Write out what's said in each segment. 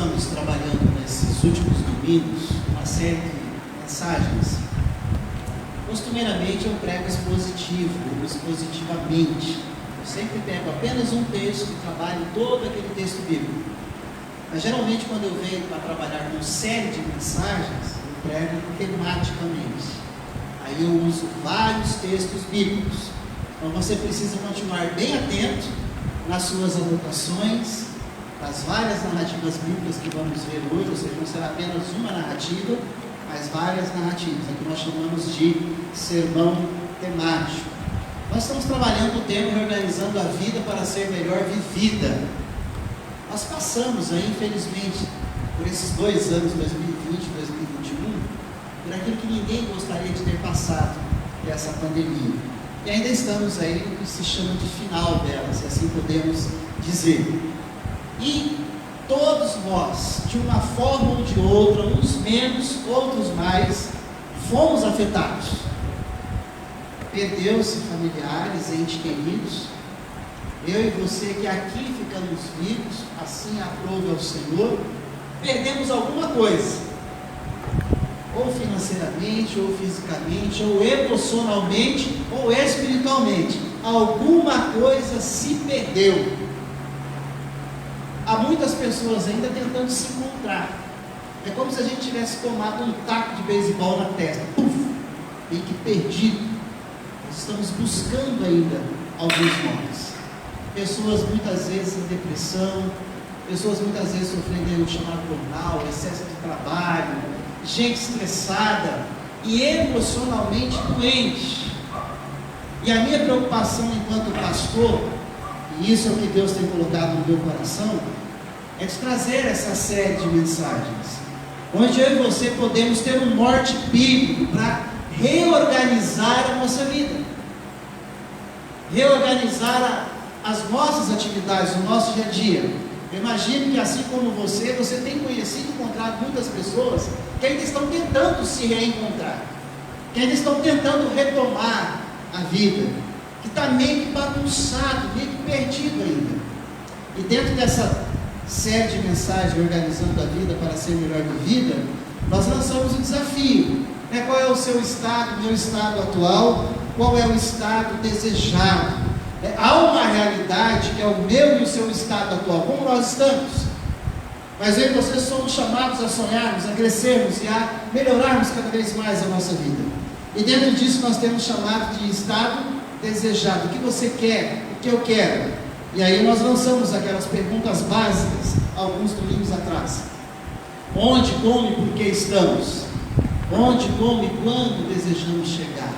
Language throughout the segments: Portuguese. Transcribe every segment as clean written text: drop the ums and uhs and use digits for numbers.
estamos trabalhando nesses últimos domingos uma série de mensagens. Costumeiramente eu prego expositivo, ou expositivamente. Eu sempre pego apenas um texto e trabalho todo aquele texto bíblico. Mas geralmente quando eu venho para trabalhar com série de mensagens, eu prego tematicamente. Aí eu uso vários textos bíblicos. Então você precisa continuar bem atento nas suas anotações, das várias narrativas bíblicas que vamos ver hoje, ou seja, não será apenas uma narrativa, mas várias narrativas, aqui nós chamamos de sermão temático. Nós estamos trabalhando o tema Reorganizando a Vida para Ser Melhor Vivida. Nós passamos aí, infelizmente, por esses 2 anos, 2020 e 2021, por aquilo que ninguém gostaria de ter passado, que é essa pandemia. E ainda estamos aí no que se chama de final dela, se assim podemos dizer. E todos nós, de uma forma ou de outra, uns menos, outros mais, fomos afetados. Perdeu-se familiares, entes queridos. Eu e você que aqui ficamos vivos, assim aprove ao Senhor, perdemos alguma coisa, ou financeiramente, ou fisicamente, ou emocionalmente, ou espiritualmente. Alguma coisa se perdeu. Há muitas pessoas ainda tentando se encontrar. É como se a gente tivesse tomado um taco de beisebol na testa. Puf! Meio que perdido. Nós estamos buscando ainda alguns nomes. Pessoas muitas vezes em depressão, pessoas muitas vezes sofrendo o chamado burnout, excesso de trabalho, gente estressada e emocionalmente doente. E a minha preocupação enquanto pastor, e isso é o que Deus tem colocado no meu coração, é de trazer essa série de mensagens, onde eu e você podemos ter um norte bíblico para reorganizar a nossa vida, reorganizar as nossas atividades, o nosso dia a dia. Eu imagino que assim como você tem conhecido e encontrado muitas pessoas que ainda estão tentando se reencontrar, que ainda estão tentando retomar a vida, que está meio que bagunçado, meio que perdido ainda. E dentro dessa série de mensagens Organizando a Vida para Ser Melhor Vivida, nós lançamos um desafio, né? Qual é o seu estado, meu estado atual, qual é o estado desejado? Há uma realidade que é o meu e o seu estado atual, como nós estamos, mas eu e você somos chamados a sonharmos, a crescermos e a melhorarmos cada vez mais a nossa vida. E dentro disso nós temos chamado de estado desejado. O que você quer? O que eu quero? E aí nós lançamos aquelas perguntas básicas alguns domingos atrás. Onde, como e por que estamos? Onde, como e quando desejamos chegar?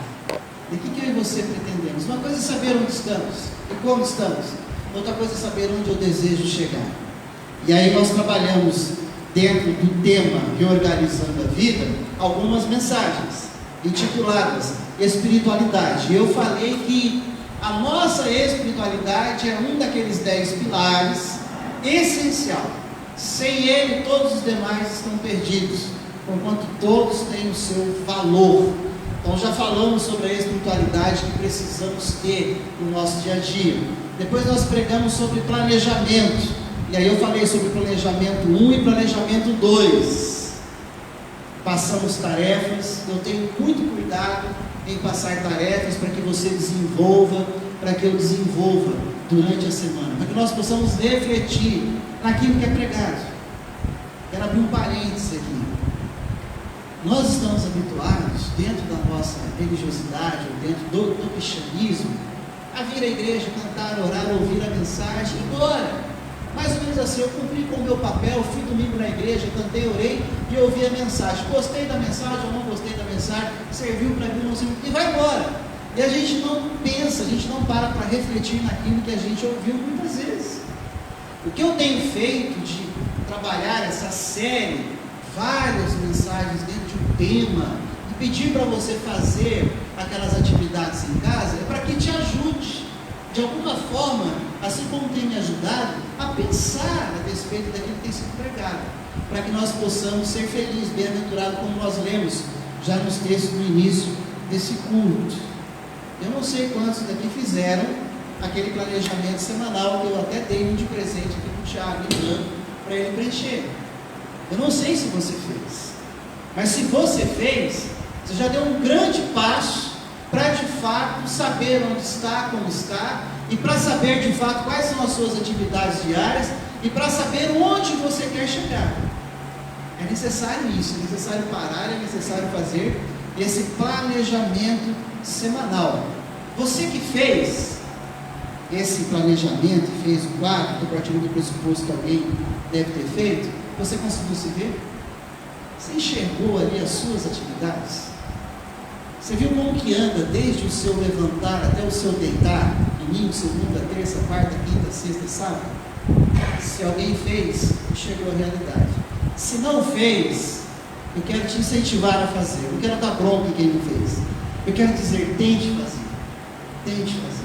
E o que eu e você pretendemos? Uma coisa é saber onde estamos e como estamos, outra coisa é saber onde eu desejo chegar. E aí nós trabalhamos dentro do tema Reorganizando a Vida algumas mensagens intituladas Espiritualidade. Eu falei que a nossa espiritualidade é um daqueles 10 pilares essencial. Sem ele todos os demais estão perdidos, porquanto todos têm o seu valor. Então já falamos sobre a espiritualidade que precisamos ter no nosso dia a dia. Depois nós pregamos sobre planejamento, e aí eu falei sobre planejamento 1 e planejamento 2. Passamos tarefas. Eu tenho muito cuidado em passar tarefas para que você desenvolva, para que eu desenvolva durante a semana, para que nós possamos refletir naquilo que é pregado. Quero abrir um parênteses aqui. Nós estamos habituados, dentro da nossa religiosidade, ou dentro do cristianismo, a vir à igreja, cantar, orar, ouvir a mensagem e ir embora. Mais ou menos assim, eu cumpri com o meu papel, fui domingo na igreja, cantei, orei e ouvi a mensagem. Gostei da mensagem ou não gostei da mensagem, serviu para mim, não serviu, e vai embora. E a gente não pensa, a gente não para refletir naquilo que a gente ouviu muitas vezes. O que eu tenho feito de trabalhar essa série, várias mensagens dentro de um tema, e pedir para você fazer aquelas atividades em casa, é para que te ajude, de alguma forma, assim como tem me ajudado, a pensar a respeito daquilo que tem sido pregado, para que nós possamos ser felizes, bem-aventurados, como nós lemos já nos textos do início desse culto. Eu não sei quantos daqui fizeram aquele planejamento semanal que eu até dei um de presente aqui para o Thiago, para ele preencher. Eu não sei se você fez, mas se você fez, você já deu um grande passo para de fato saber onde está, como está, e para saber de fato quais são as suas atividades diárias, e para saber onde você quer chegar. É necessário isso, é necessário parar, é necessário fazer esse planejamento semanal. Você que fez esse planejamento, fez o quadro, estou partindo do pressuposto que alguém deve ter feito, você conseguiu se ver? Você enxergou ali as suas atividades? Você viu como que anda desde o seu levantar até o seu deitar, domingo, segunda, terça, quarta, quinta, sexta e sábado? Se alguém fez, chegou à realidade. Se não fez, eu quero te incentivar a fazer. Eu não quero dar bronca em quem não fez. Eu quero dizer, tente fazer. Tente fazer.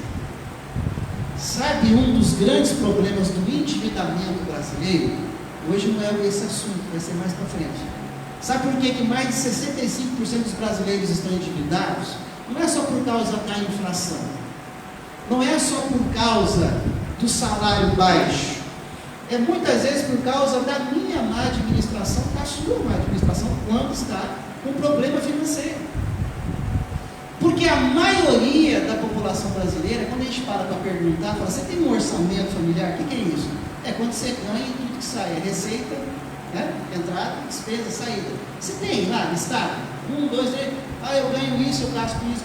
Sabe, um dos grandes problemas do endividamento brasileiro, hoje não é esse assunto, vai ser mais para frente. Sabe por que mais de 65% dos brasileiros estão endividados? Não é só por causa da inflação. Não é só por causa do salário baixo. É muitas vezes por causa da minha má administração, da sua má administração, quando está com problema financeiro. Porque a maioria da população brasileira, quando a gente para perguntar, fala, você tem um orçamento familiar? O que é isso? É quando você ganha e tudo que sai, é receita, né? Entrada, despesa, saída. Você tem lá listado? 1, 2, 3, eu ganho isso, eu gasto isso.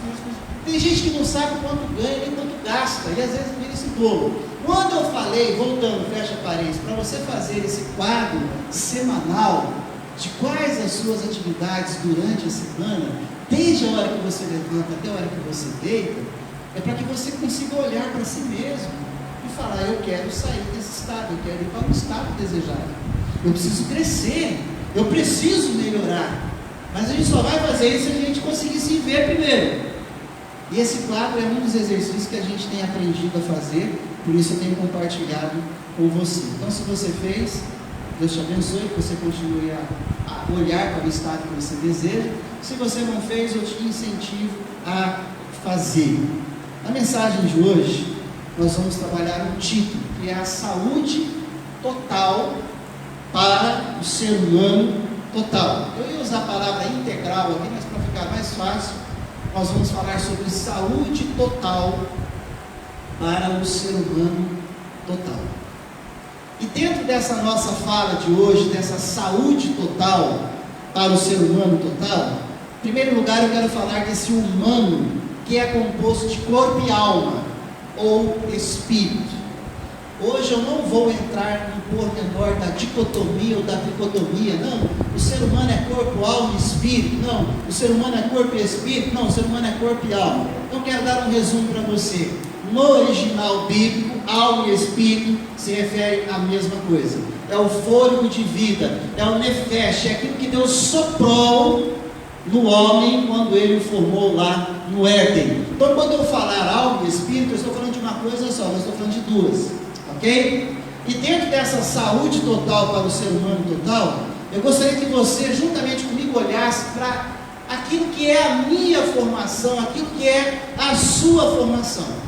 Tem gente que não sabe quanto ganha nem quanto gasta, e às vezes vira esse bolo. Quando eu falei, voltando, fecha parênteses, para você fazer esse quadro semanal de quais as suas atividades durante a semana, desde a hora que você levanta até a hora que você deita, é para que você consiga olhar para si mesmo e falar, eu quero sair desse estado, eu quero ir para um estado desejado, eu preciso crescer, eu preciso melhorar, mas a gente só vai fazer isso se a gente conseguir se ver primeiro. E esse quadro é um dos exercícios que a gente tem aprendido a fazer, por isso eu tenho compartilhado com você. Então, se você fez, Deus te abençoe, que você continue a olhar para o estado que você deseja. Se você não fez, eu te incentivo a fazer. Na mensagem de hoje, nós vamos trabalhar um título, que é a saúde total para o ser humano total. Eu ia usar a palavra integral aqui, mas para ficar mais fácil, nós vamos falar sobre saúde total para o ser humano total. E dentro dessa nossa fala de hoje, dessa saúde total para o ser humano total, em primeiro lugar eu quero falar desse humano que é composto de corpo e alma, ou espírito. Hoje eu não vou entrar no pormenor da dicotomia ou da tricotomia, não. O ser humano é corpo, alma e espírito, não. O ser humano é corpo e espírito, não. O ser humano é corpo e alma. Então quero dar um resumo para você. No original bíblico, alma e espírito se refere à mesma coisa. É o fôlego de vida, é o nefesh, é aquilo que Deus soprou no homem quando ele o formou lá no Éden. Então quando eu falar alma e espírito, eu estou falando de uma coisa só, eu estou falando de duas. Ok? E dentro dessa saúde total para o ser humano total, eu gostaria que você, juntamente comigo, olhasse para aquilo que é a minha formação, aquilo que é a sua formação.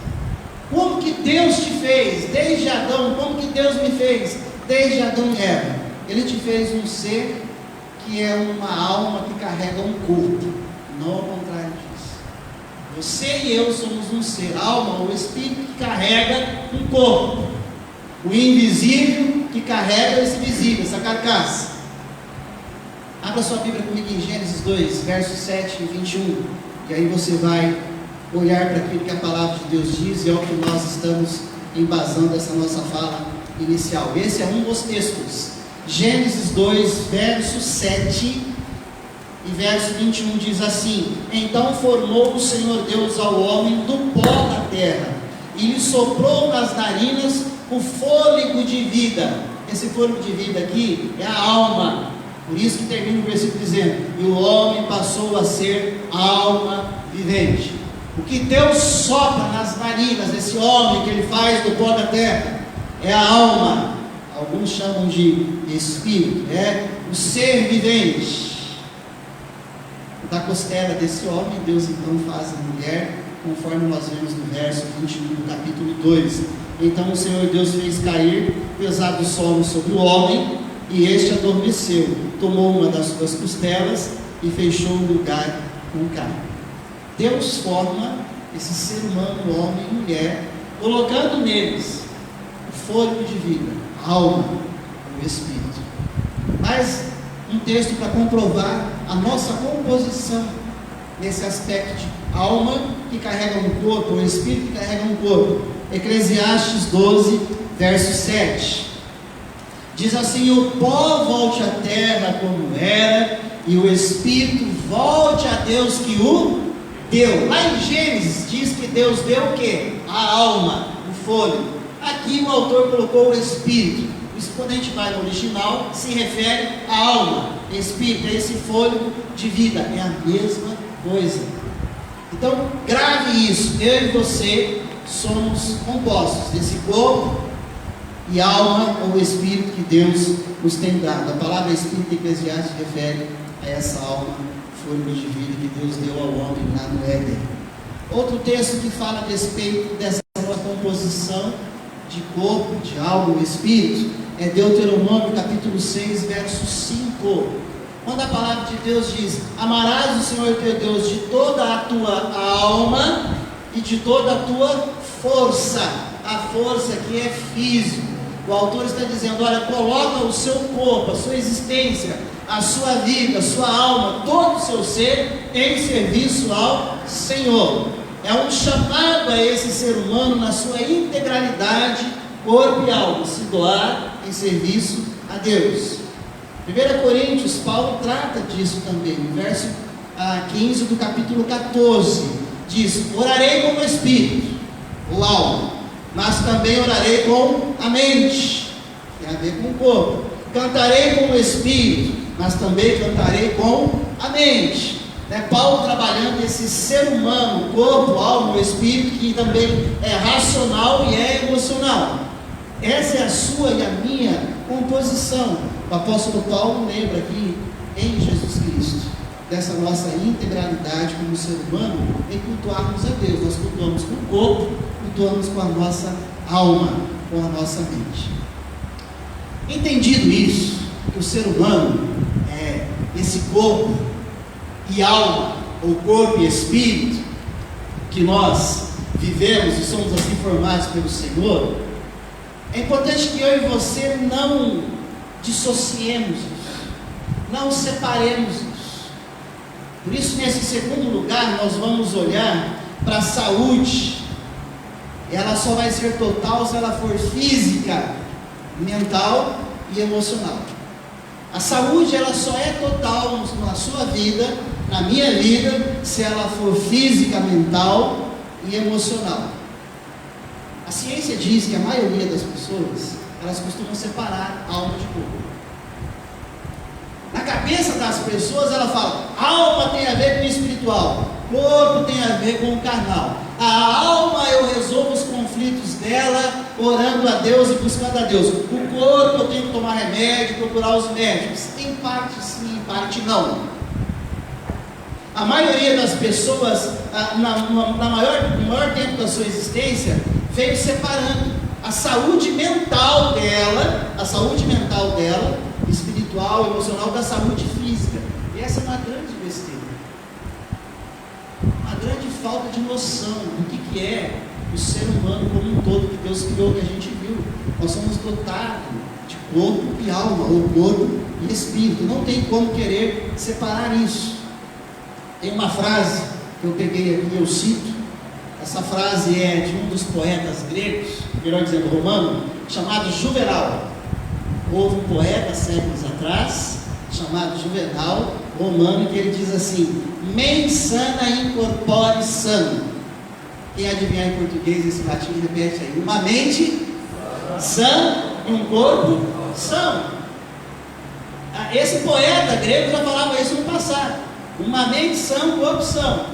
Como que Deus te fez desde Adão, como que Deus me fez desde Adão e Eva? Ele te fez um ser que é uma alma que carrega um corpo, não ao contrário disso. Você e eu somos um ser, alma ou espírito que carrega um corpo. O invisível que carrega esse visível, essa carcaça. Abra sua Bíblia comigo em Gênesis 2, versos 7 e 21. E aí você vai olhar para aquilo que a palavra de Deus diz, e é o que nós estamos embasando essa nossa fala inicial. Esse é um dos textos. Gênesis 2, verso 7 e verso 21 diz assim: Então formou o Senhor Deus ao homem do pó da terra, e lhe soprou nas narinas o fôlego de vida. Esse fôlego de vida aqui é a alma. Por isso que termina o versículo dizendo: e o homem passou a ser alma vivente. O que Deus sopra nas narinas desse homem que ele faz do pó da terra é a alma. Alguns chamam de espírito. É o ser vivente. Da costela desse homem, Deus então faz a mulher, conforme nós vemos no verso 21 do capítulo 2. Então o Senhor Deus fez cair pesado sono sobre o homem, e este adormeceu. Tomou uma das suas costelas e fechou o lugar com carne. Deus forma esse ser humano, homem e mulher, colocando neles o fôlego de vida, a alma, o espírito. Mas um texto para comprovar a nossa composição nesse aspecto de alma que carrega um corpo, o espírito que carrega um corpo. Eclesiastes 12, verso 7. Diz assim: o pó volte à terra como era, e o espírito volte a Deus que o deu. Lá em Gênesis diz que Deus deu o quê? A alma, o fôlego. Aqui o autor colocou o espírito. Isso, quando a gente vai no original, se refere à alma. Espírito é esse fôlego de vida, é a mesma coisa. Então grave isso: eu e você somos compostos desse corpo e alma, ou espírito que Deus nos tem dado. A palavra espírito em Eclesiastes refere a essa alma, fôlego de vida que Deus deu ao homem lá no Éden. Outro texto que fala a respeito dessa composição de corpo, de alma e espírito é Deuteronômio capítulo 6, verso 5, quando a palavra de Deus diz: amarás o Senhor teu Deus de toda a tua alma e de toda a tua força. A força aqui é físico. O autor está dizendo: olha, coloca o seu corpo, a sua existência, a sua vida, a sua alma, todo o seu ser em serviço ao Senhor. É um chamado a esse ser humano na sua integralidade, corpo e alma, se doar em serviço a Deus. 1 Coríntios, Paulo trata disso também, no verso 15 do capítulo 14, diz: orarei com o espírito, ou alma, mas também orarei com a mente, tem a ver com o corpo. Cantarei com o espírito, mas também cantarei com a mente. Paulo trabalhando esse ser humano, corpo, alma, espírito, que também é racional e é emocional. Essa é a sua e a minha composição. O apóstolo Paulo lembra aqui em Jesus Cristo dessa nossa integralidade como ser humano em cultuarmos a Deus. Nós cultuamos com o corpo, cultuamos com a nossa alma, com a nossa mente. Entendido isso, que o ser humano é esse corpo e alma, ou corpo e espírito, que nós vivemos e somos assim formados pelo Senhor, é importante que eu e você não dissociemos isso, não separemos isso. Por isso, nesse segundo lugar, nós vamos olhar para a saúde. Ela só vai ser total se ela for física, mental e emocional. A saúde, ela só é total na sua vida, na minha vida, se ela for física, mental e emocional. A ciência diz que a maioria das pessoas, elas costumam separar alma de corpo. Na cabeça das pessoas, ela fala: alma tem a ver com o espiritual, corpo tem a ver com o carnal. A alma, eu resolvo os conflitos dela orando a Deus e buscando a Deus. O corpo, eu tenho que tomar remédio, procurar os médicos. Em parte sim, em parte não. A maioria das pessoas, no maior tempo da sua existência, veio separando a saúde mental dela, espiritual, emocional, da saúde física. E essa é uma grande besteira, uma grande falta de noção do que é o ser humano como um todo que Deus criou, que a gente viu. Nós somos dotados de corpo e alma, ou corpo e espírito. Não tem como querer separar isso. Tem uma frase que eu peguei aqui, eu cito. Essa frase é de um dos poetas gregos, melhor dizendo romano, chamado Juvenal. Houve um poeta séculos atrás, chamado Juvenal, romano, que ele diz assim: mens sana in corpore sano. Quem adivinhar em português esse latim, repete aí: uma mente sã e um corpo são. Esse poeta grego já falava isso no passado: uma mente sã, um corpo são.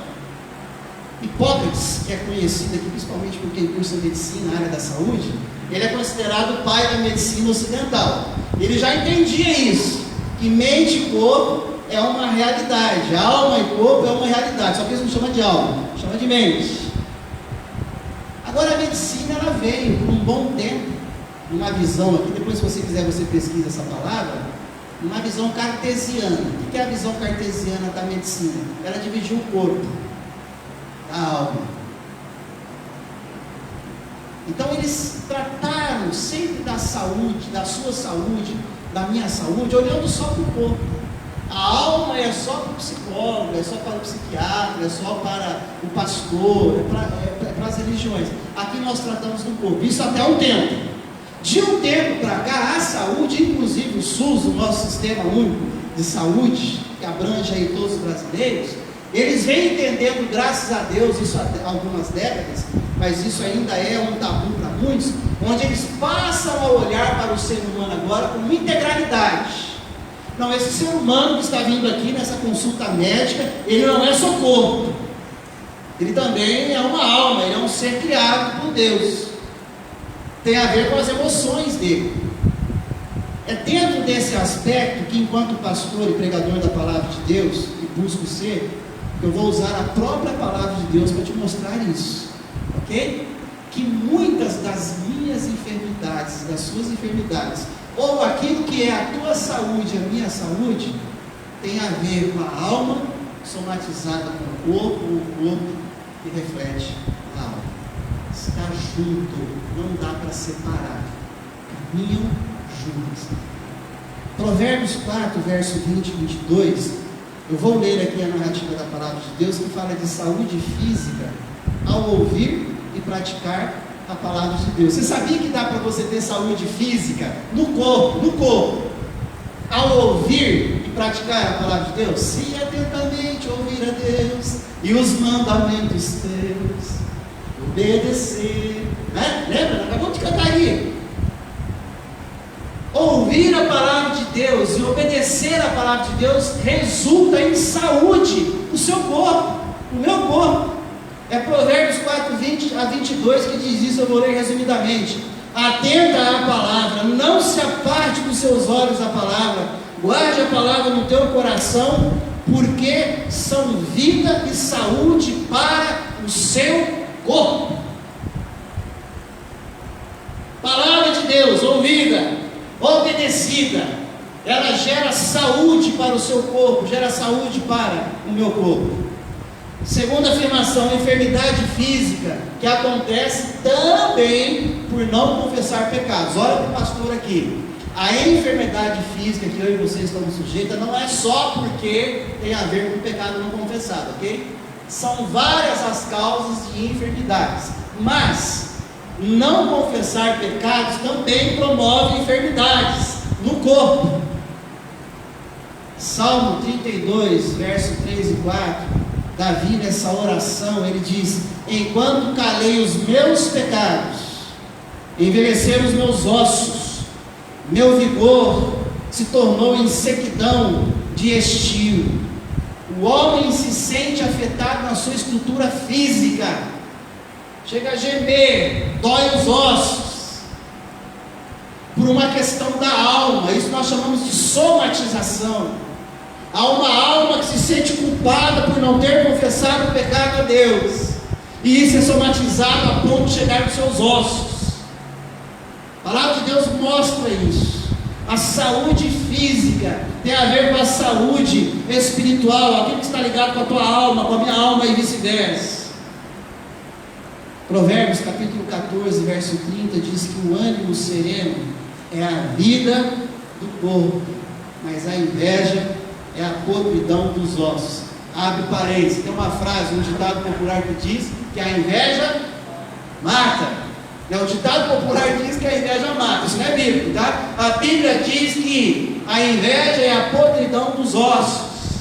Hipócrates, que é conhecido aqui principalmente por quem cursa medicina na área da saúde, ele é considerado o pai da medicina ocidental. Ele já entendia isso, que mente e corpo é uma realidade, alma e corpo é uma realidade, só que eles não chamam de alma, chama de mente. Agora a medicina, ela veio por um bom tempo uma visão aqui, depois se você quiser você pesquisa essa palavra, uma visão cartesiana. O que é a visão cartesiana da medicina? Ela dividiu o corpo, a alma. Então eles trataram sempre da saúde, da sua saúde, da minha saúde, olhando só para o corpo. A alma é só para o psicólogo, é só para o psiquiatra, é só para o pastor, é para as religiões. Aqui nós tratamos do corpo, isso até um tempo. De um tempo para cá, a saúde, inclusive o SUS, o nosso Sistema Único de Saúde, que abrange aí todos os brasileiros, eles vêm entendendo, graças a Deus, isso há algumas décadas, mas isso ainda é um tabu para muitos, onde eles passam a olhar para o ser humano agora como integralidade. Não, esse ser humano que está vindo aqui nessa consulta médica, ele não é só corpo, ele também é uma alma, ele é um ser criado por Deus. Tem a ver com as emoções dele. É dentro desse aspecto que, enquanto pastor e pregador da palavra de Deus, e busco ser, eu vou usar a própria palavra de Deus para te mostrar isso, ok? Que muitas das minhas enfermidades, das suas enfermidades, ou aquilo que é a tua saúde, a minha saúde, tem a ver com a alma somatizada com o corpo que reflete a alma. Está junto, não dá para separar, caminham juntos. Provérbios 4, verso 20 e 22, eu vou ler aqui a narrativa da palavra de Deus, que fala de saúde física ao ouvir e praticar a palavra de Deus. Você sabia que dá para você ter saúde física no corpo, ao ouvir e praticar a palavra de Deus? Se atentamente ouvir a Deus e os mandamentos teus, obedecer, né? Lembra? Acabou de cantar aí. Ouvir a palavra de Deus e obedecer a palavra de Deus resulta em saúde no seu corpo, no meu corpo. É Provérbios 4, 20 a 22 que diz isso. Eu vou ler resumidamente. Atenta à palavra, não se aparte dos seus olhos a palavra, guarde a palavra no teu coração, porque são vida e saúde para o seu corpo. Palavra de Deus, ouvida, obedecida, ela gera saúde para o seu corpo, gera saúde para o meu corpo. Segunda afirmação, enfermidade física, que acontece também por não confessar pecados. Olha para o pastor aqui. A enfermidade física que eu e você estamos sujeitos não é só porque tem a ver com o pecado não confessado, ok? São várias as causas de enfermidades, mas não confessar pecados também promove enfermidades no corpo. Salmo 32, verso 3 e 4, Davi, nessa oração, ele diz: enquanto calei os meus pecados, envelheceram os meus ossos, meu vigor se tornou em sequidão de estio. O homem se sente afetado na sua estrutura física, chega a gemer, dói os ossos, por uma questão da alma. Isso nós chamamos de somatização. Há uma alma que se sente culpada por não ter confessado o pecado a Deus, e isso é somatizado a ponto de chegar nos seus ossos. A palavra de Deus mostra isso. A saúde física tem a ver com a saúde espiritual, aquilo que está ligado com a tua alma, com a minha alma e vice-versa. Provérbios capítulo 14, verso 30 diz que o ânimo sereno é a vida do corpo, mas a inveja é a podridão dos ossos. Abre parênteses, tem uma frase, um ditado popular que diz que a inveja mata. O ditado popular diz que a inveja mata, isso não é bíblico, tá? A Bíblia diz que a inveja é a podridão dos ossos.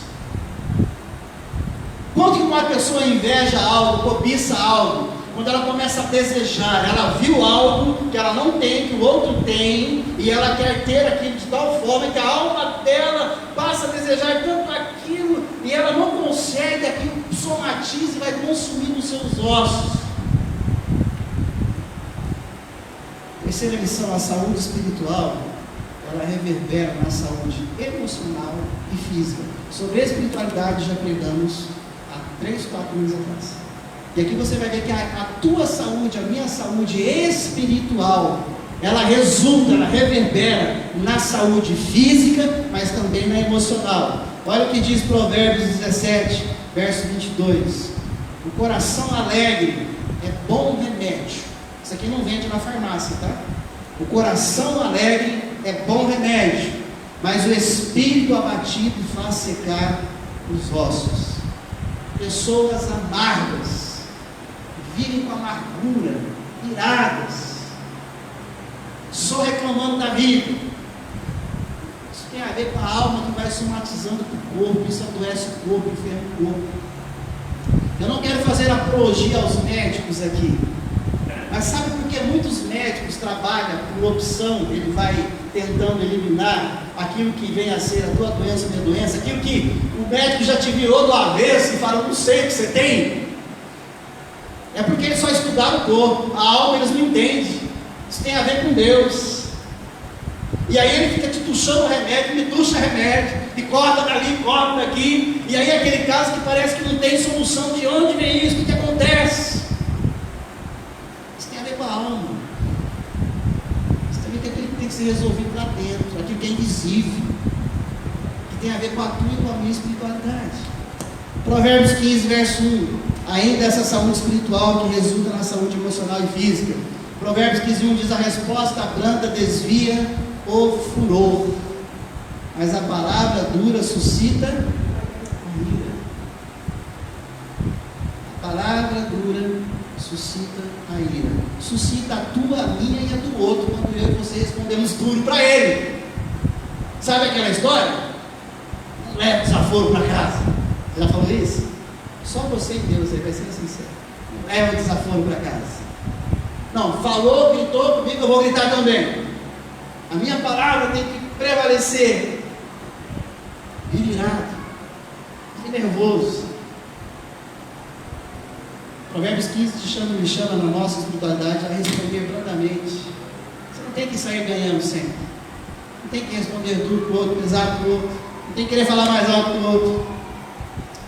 Quando que uma pessoa inveja algo, cobiça algo? Quando ela começa a desejar, ela viu algo que ela não tem, que o outro tem, e ela quer ter aquilo de tal forma que a alma dela passa a desejar tanto aquilo, e ela não consegue, aquilo somatiza e vai consumindo os seus ossos. Terceira lição, a saúde espiritual, ela reverbera na saúde emocional e física. Sobre a espiritualidade já pregamos há 3, 4 meses atrás. E aqui você vai ver que a tua saúde, a minha saúde espiritual, ela resulta, ela reverbera na saúde física, mas também na emocional. Olha o que diz Provérbios 17, verso 22. O coração alegre é bom remédio. Isso aqui não vende na farmácia, tá? O coração alegre é bom remédio, mas o espírito abatido faz secar os ossos. Pessoas amargas, vivem com amargura, iradas, só reclamando da vida. Isso tem a ver com a alma que vai somatizando para o corpo. Isso adoece o corpo, enferma o corpo. Eu não quero fazer apologia aos médicos aqui, mas sabe por que muitos médicos trabalham por opção? Ele vai tentando eliminar aquilo que vem a ser a tua doença, minha doença, aquilo que o médico já te virou do avesso e fala, não sei o que você tem. É porque eles só estudaram o corpo, a alma eles não entendem. Isso tem a ver com Deus. E aí ele fica te tuchando remédio, me tucha remédio, e corta dali, corta daqui, e aí é aquele caso que parece que não tem solução. De onde vem isso? O que acontece? Isso tem a ver com a alma. Isso também tem que ser resolvido lá dentro, aquilo que é invisível, que tem a ver com a tua e com a minha espiritualidade. Provérbios 15, verso 1. Ainda essa saúde espiritual que resulta na saúde emocional e física. Provérbios 15:1 diz: a resposta branda desvia o furor, mas a palavra dura suscita a ira. A palavra dura suscita a ira. Suscita a tua, a minha e a do outro, quando eu e você respondemos duro para ele. Sabe aquela história? Não leva desaforo para casa. Já falou isso? Só você e Deus aí, vai ser sincero. Não leva desaforo para casa. Não, falou, gritou comigo, eu vou gritar também. A minha palavra tem que prevalecer. Vive irado, vive nervoso. Provérbios 15 me chama na nossa espiritualidade a responder brandamente. Você não tem que sair ganhando sempre. Não tem que responder duro para o outro, pesado para o outro. Não tem que querer falar mais alto para o outro.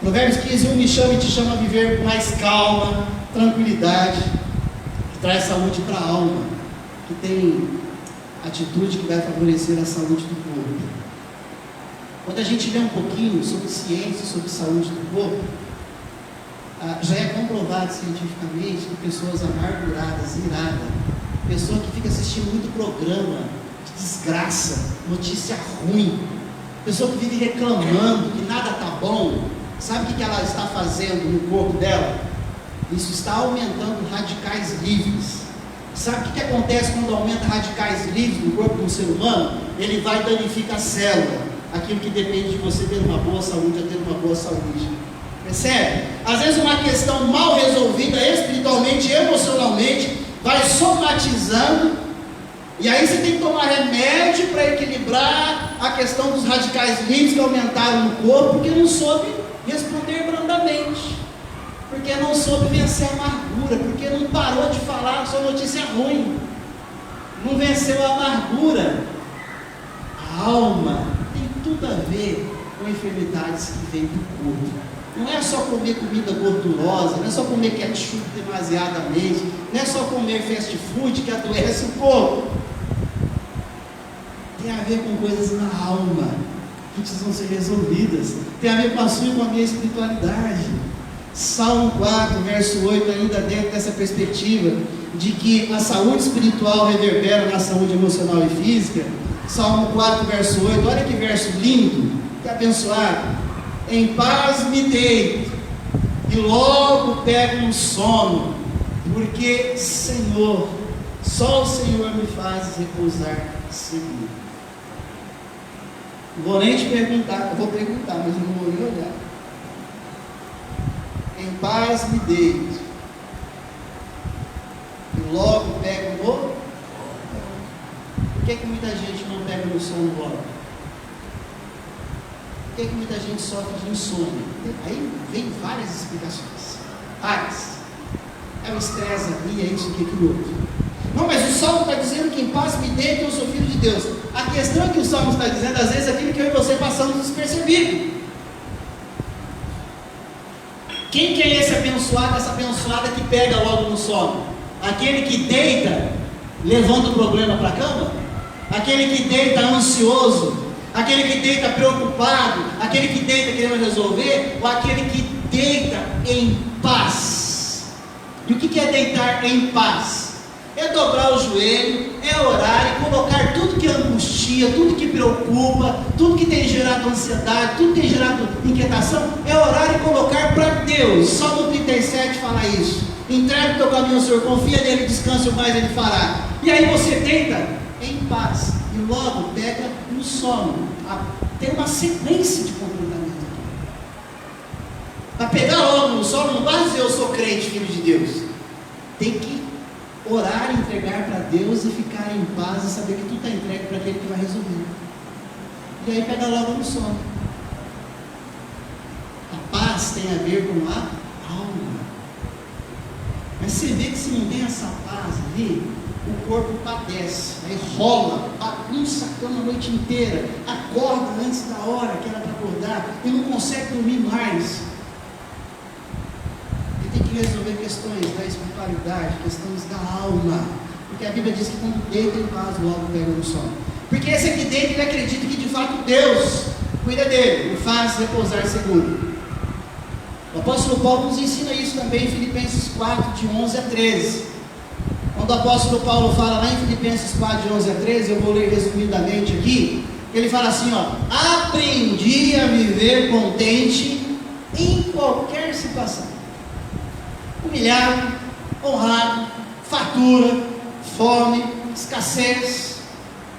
Provérbios 15:1 me chama e te chama a viver com mais calma, tranquilidade, que traz saúde para a alma, que tem atitude que vai favorecer a saúde do corpo. Quando a gente vê um pouquinho sobre ciência, sobre saúde do corpo, já é comprovado cientificamente que pessoas amarguradas, iradas, pessoa que fica assistindo muito programa de desgraça, notícia ruim, pessoa que vive reclamando que nada está bom, sabe o que ela está fazendo no corpo dela? Isso está aumentando radicais livres. Sabe o que acontece quando aumenta radicais livres no corpo de um ser humano? Ele vai e danifica a célula, aquilo que depende de você ter uma boa saúde, a ter uma boa saúde. Percebe? Às vezes uma questão mal resolvida espiritualmente, emocionalmente, vai somatizando, e aí você tem que tomar remédio para equilibrar a questão dos radicais livres que aumentaram no corpo, porque não soube responder brandamente, porque não soube vencer a amargura, porque não parou de falar só notícia ruim, não venceu a amargura. A alma tem tudo a ver com enfermidades que vêm do corpo. Não é só comer comida gordurosa, não é só comer ketchup demasiadamente, não é só comer fast food que adoece o corpo. Tem a ver com coisas na alma que precisam ser resolvidas, tem a ver com a sua e com a minha espiritualidade. Salmo 4, verso 8, ainda dentro dessa perspectiva de que a saúde espiritual reverbera na saúde emocional e física. Salmo 4, verso 8, olha que verso lindo, que abençoado. Em paz me deito e logo pego no sono, porque Senhor, só o Senhor me faz repousar seguro. Não vou nem te perguntar, eu vou perguntar, mas eu não vou nem olhar. Em paz me deito e logo pego no... Por que muita gente não pega no sono logo? Por que muita gente sofre de insônia? Aí vem várias explicações. Várias. É o estresse ali, é isso, aquilo, outro. Não, mas o Salmo está dizendo que em paz me deito, eu sou filho de Deus. A questão é que o Salmo está dizendo, às vezes, aquilo que eu e você passamos despercebido. Quem que é esse abençoado, essa abençoada que pega logo no sono? Aquele que deita levando o problema para a cama? Aquele que deita ansioso, aquele que deita preocupado, aquele que deita querendo resolver, ou aquele que deita em paz? E o que é deitar em paz? É dobrar o joelho, é orar e colocar tudo que angustia, tudo que preocupa, tudo que tem gerado ansiedade, tudo que tem gerado inquietação, é orar e colocar para Deus. Salmo 37 fala isso: entrega o teu caminho ao Senhor, confia nele, descansa, o mais ele fará. E aí você deita em paz e logo pega no sono. Tem uma sequência de comportamento. Para pegar logo no sono, não basta dizer eu sou crente, filho de Deus. Tem que orar, entregar para Deus e ficar em paz e saber que tudo está entregue para aquele que vai resolver. E aí pega logo no sono. A paz tem a ver com a alma. Mas você vê que se não tem essa paz ali, o corpo padece, aí rola, bagunça a cama a noite inteira, acorda antes da hora que era para acordar e não consegue dormir mais. Tem que resolver questões da espiritualidade, questões da alma, porque a Bíblia diz que quando deita em paz, logo pega no sono. Porque esse aqui deita, ele acredita que de fato Deus cuida dele, o faz repousar seguro. O apóstolo Paulo nos ensina isso também em Filipenses 4, de 11 a 13. Quando o apóstolo Paulo fala lá em Filipenses 4, de 11 a 13, eu vou ler resumidamente aqui, ele fala assim, aprendi a viver contente em qualquer situação. Humilhado, honrado, fartura, fome, escassez.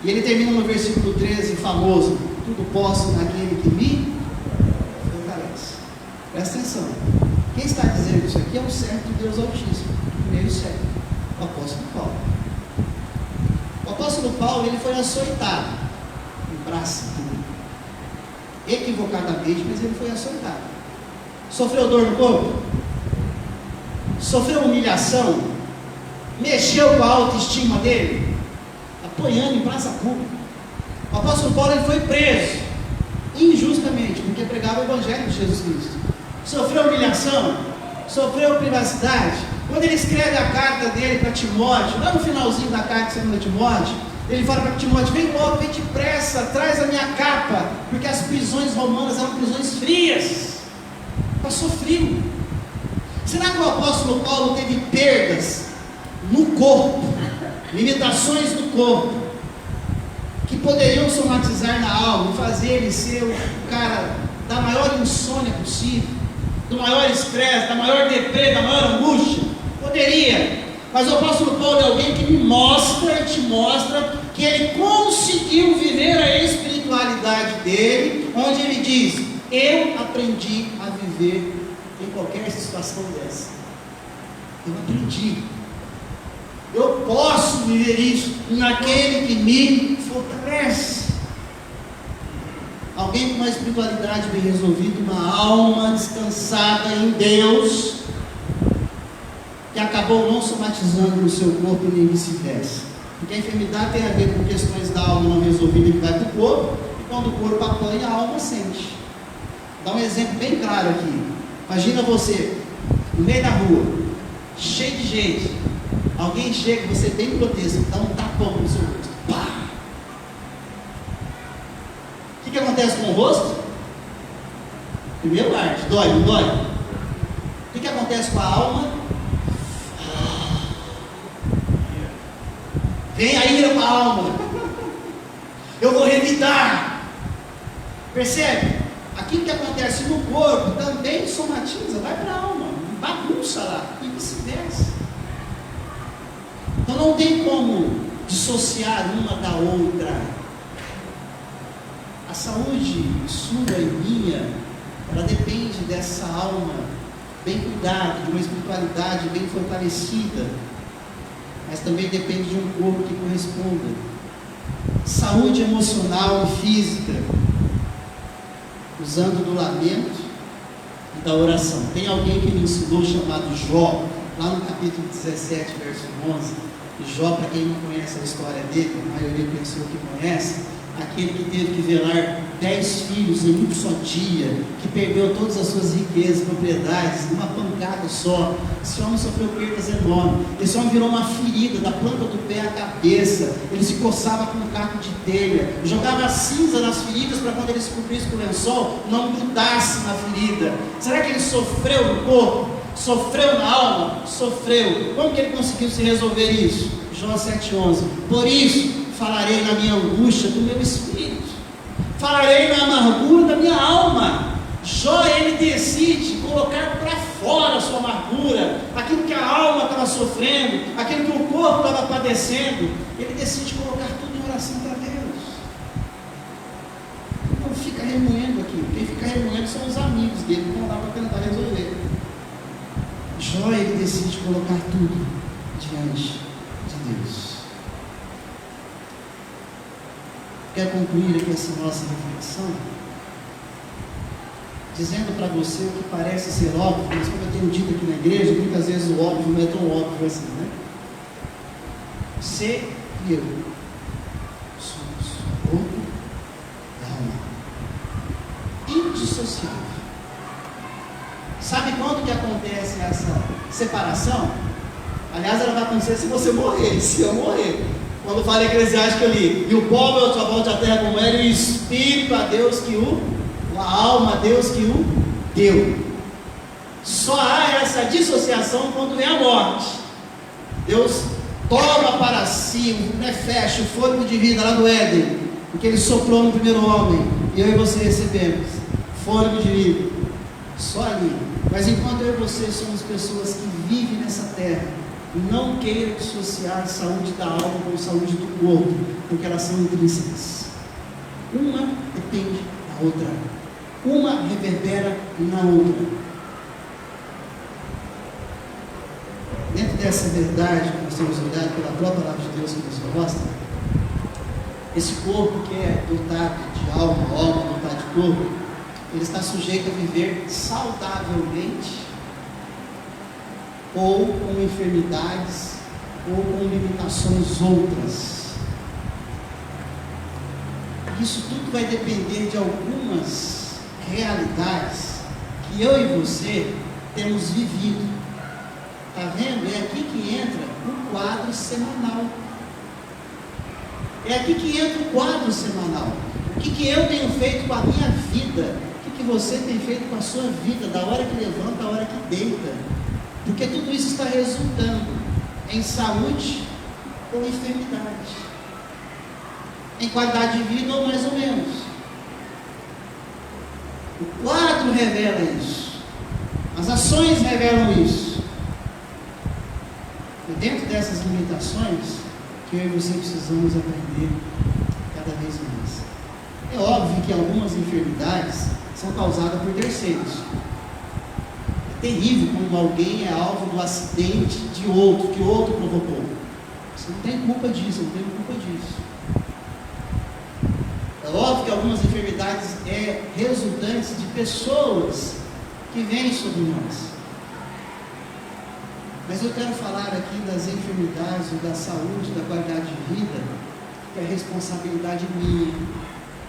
E ele termina no versículo 13, famoso: tudo posso naquele que me fortalece. Presta atenção, quem está dizendo isso aqui é o servo de Deus Altíssimo, o primeiro servo, o apóstolo Paulo. O apóstolo Paulo, ele foi açoitado em praça pública, equivocadamente, mas ele foi açoitado. Sofreu dor no corpo? Sofreu humilhação, mexeu com a autoestima dele, apoiando em praça pública. O apóstolo Paulo, ele foi preso injustamente, porque pregava o evangelho de Jesus Cristo. Sofreu humilhação, sofreu privacidade. Quando ele escreve a carta dele para Timóteo, lá no finalzinho da carta de Timóteo, ele fala para Timóteo: vem logo, vem depressa, traz a minha capa, porque as prisões romanas eram prisões frias, passou frio. Será que o apóstolo Paulo teve perdas no corpo, limitações no corpo, que poderiam somatizar na alma e fazer ele ser o cara da maior insônia possível, do maior estresse, da maior deprê, da maior angústia? Poderia, mas o apóstolo Paulo é alguém que me mostra e te mostra que ele conseguiu viver a espiritualidade dele, onde ele diz: eu aprendi a viver em qualquer situação dessa. Eu aprendi. Eu posso viver isso naquele que me fortalece. Alguém com uma espiritualidade bem resolvida, uma alma descansada em Deus, que acabou não somatizando no seu corpo nem vice-versa. Porque a enfermidade tem a ver com questões da alma não resolvida que vai para o corpo, e quando o corpo apanha, a alma sente. Dá um exemplo bem claro aqui. Imagina você, no meio da rua, cheio de gente, alguém chega, você bem grotesco, dá um tapão no seu rosto. Pá! O que acontece com o rosto? Primeiro arde, dói, não dói? O que acontece com a alma? Vem a ira para a alma. Eu vou revidar. Percebe? Aquilo que acontece no corpo também somatiza, vai para a alma, bagunça lá, e vice-versa. Então não tem como dissociar uma da outra. A saúde sua e minha, ela depende dessa alma bem cuidada, de uma espiritualidade bem fortalecida, mas também depende de um corpo que corresponda. Saúde emocional e física, usando do lamento e da oração. Tem alguém que me ensinou chamado Jó, lá no capítulo 17, verso 11. E Jó, para quem não conhece a história dele, a maioria pensou que conhece, aquele que teve que velar 10 filhos em um só dia, que perdeu todas as suas riquezas, propriedades, numa pancada só. Esse homem sofreu perdas enormes. Esse homem virou uma ferida da planta do pé à cabeça. Ele se coçava com um caco de telha, jogava cinza nas feridas para quando ele se cobrisse com o lençol, não grudasse na ferida. Será que ele sofreu no corpo? Sofreu na alma? Sofreu. Como que ele conseguiu se resolver isso? Jó 7,11. Por isso falarei na minha angústia do meu espírito, falarei na amargura da minha alma. Jó, ele decide colocar para fora a sua amargura, aquilo que a alma estava sofrendo, aquilo que o corpo estava padecendo. Ele decide colocar tudo em oração para Deus. Não fica remoendo aquilo. Quem fica remoendo são os amigos dele, que vão lá para tentar resolver. Jó, ele decide colocar tudo diante de Deus. Quero concluir aqui essa nossa reflexão dizendo para você o que parece ser óbvio, mas como eu tenho dito aqui na igreja, muitas vezes o óbvio não é tão óbvio assim, né? Você e eu somos corpo e alma, indissociável. Sabe quando que acontece essa separação? Aliás, ela vai acontecer se você morrer, se eu morrer. Quando fala Eclesiástico ali, e o povo é outra volta à terra como era, e o espírito a Deus que a alma a Deus que o deu. Só há essa dissociação quando vem a morte. Deus toma para si, fecha o fôlego de vida lá do Éden, porque Ele soprou no primeiro homem, e eu e você recebemos fôlego de vida, só ali. Mas enquanto eu e você somos pessoas que vivem nessa terra, não queira dissociar a saúde da alma com a saúde do corpo, porque elas são intrínsecas. Uma depende da outra, uma reverbera na outra. Dentro dessa verdade que nós temos olhado pela própria palavra de Deus que nos mostra, esse corpo que é dotado de alma dotado de corpo, ele está sujeito a viver saudavelmente, ou com enfermidades, ou com limitações outras. Isso tudo vai depender de algumas realidades que eu e você temos vivido. Está vendo? É aqui que entra o quadro semanal. É aqui que entra o quadro semanal. O que eu tenho feito com a minha vida? O que você tem feito com a sua vida? Da hora que levanta, à hora que deita. Porque tudo isso está resultando em saúde ou enfermidade, em qualidade de vida ou mais ou menos. O quadro revela isso, as ações revelam isso. E dentro dessas limitações, que eu e você precisamos aprender cada vez mais. É óbvio que algumas enfermidades são causadas por terceiros. Terrível quando alguém é alvo do acidente de outro, que outro provocou. Você não tem culpa disso, eu não tenho culpa disso. É óbvio que algumas enfermidades resultantes de pessoas que vêm sobre nós. Mas eu quero falar aqui das enfermidades, da saúde, da qualidade de vida, que é responsabilidade minha,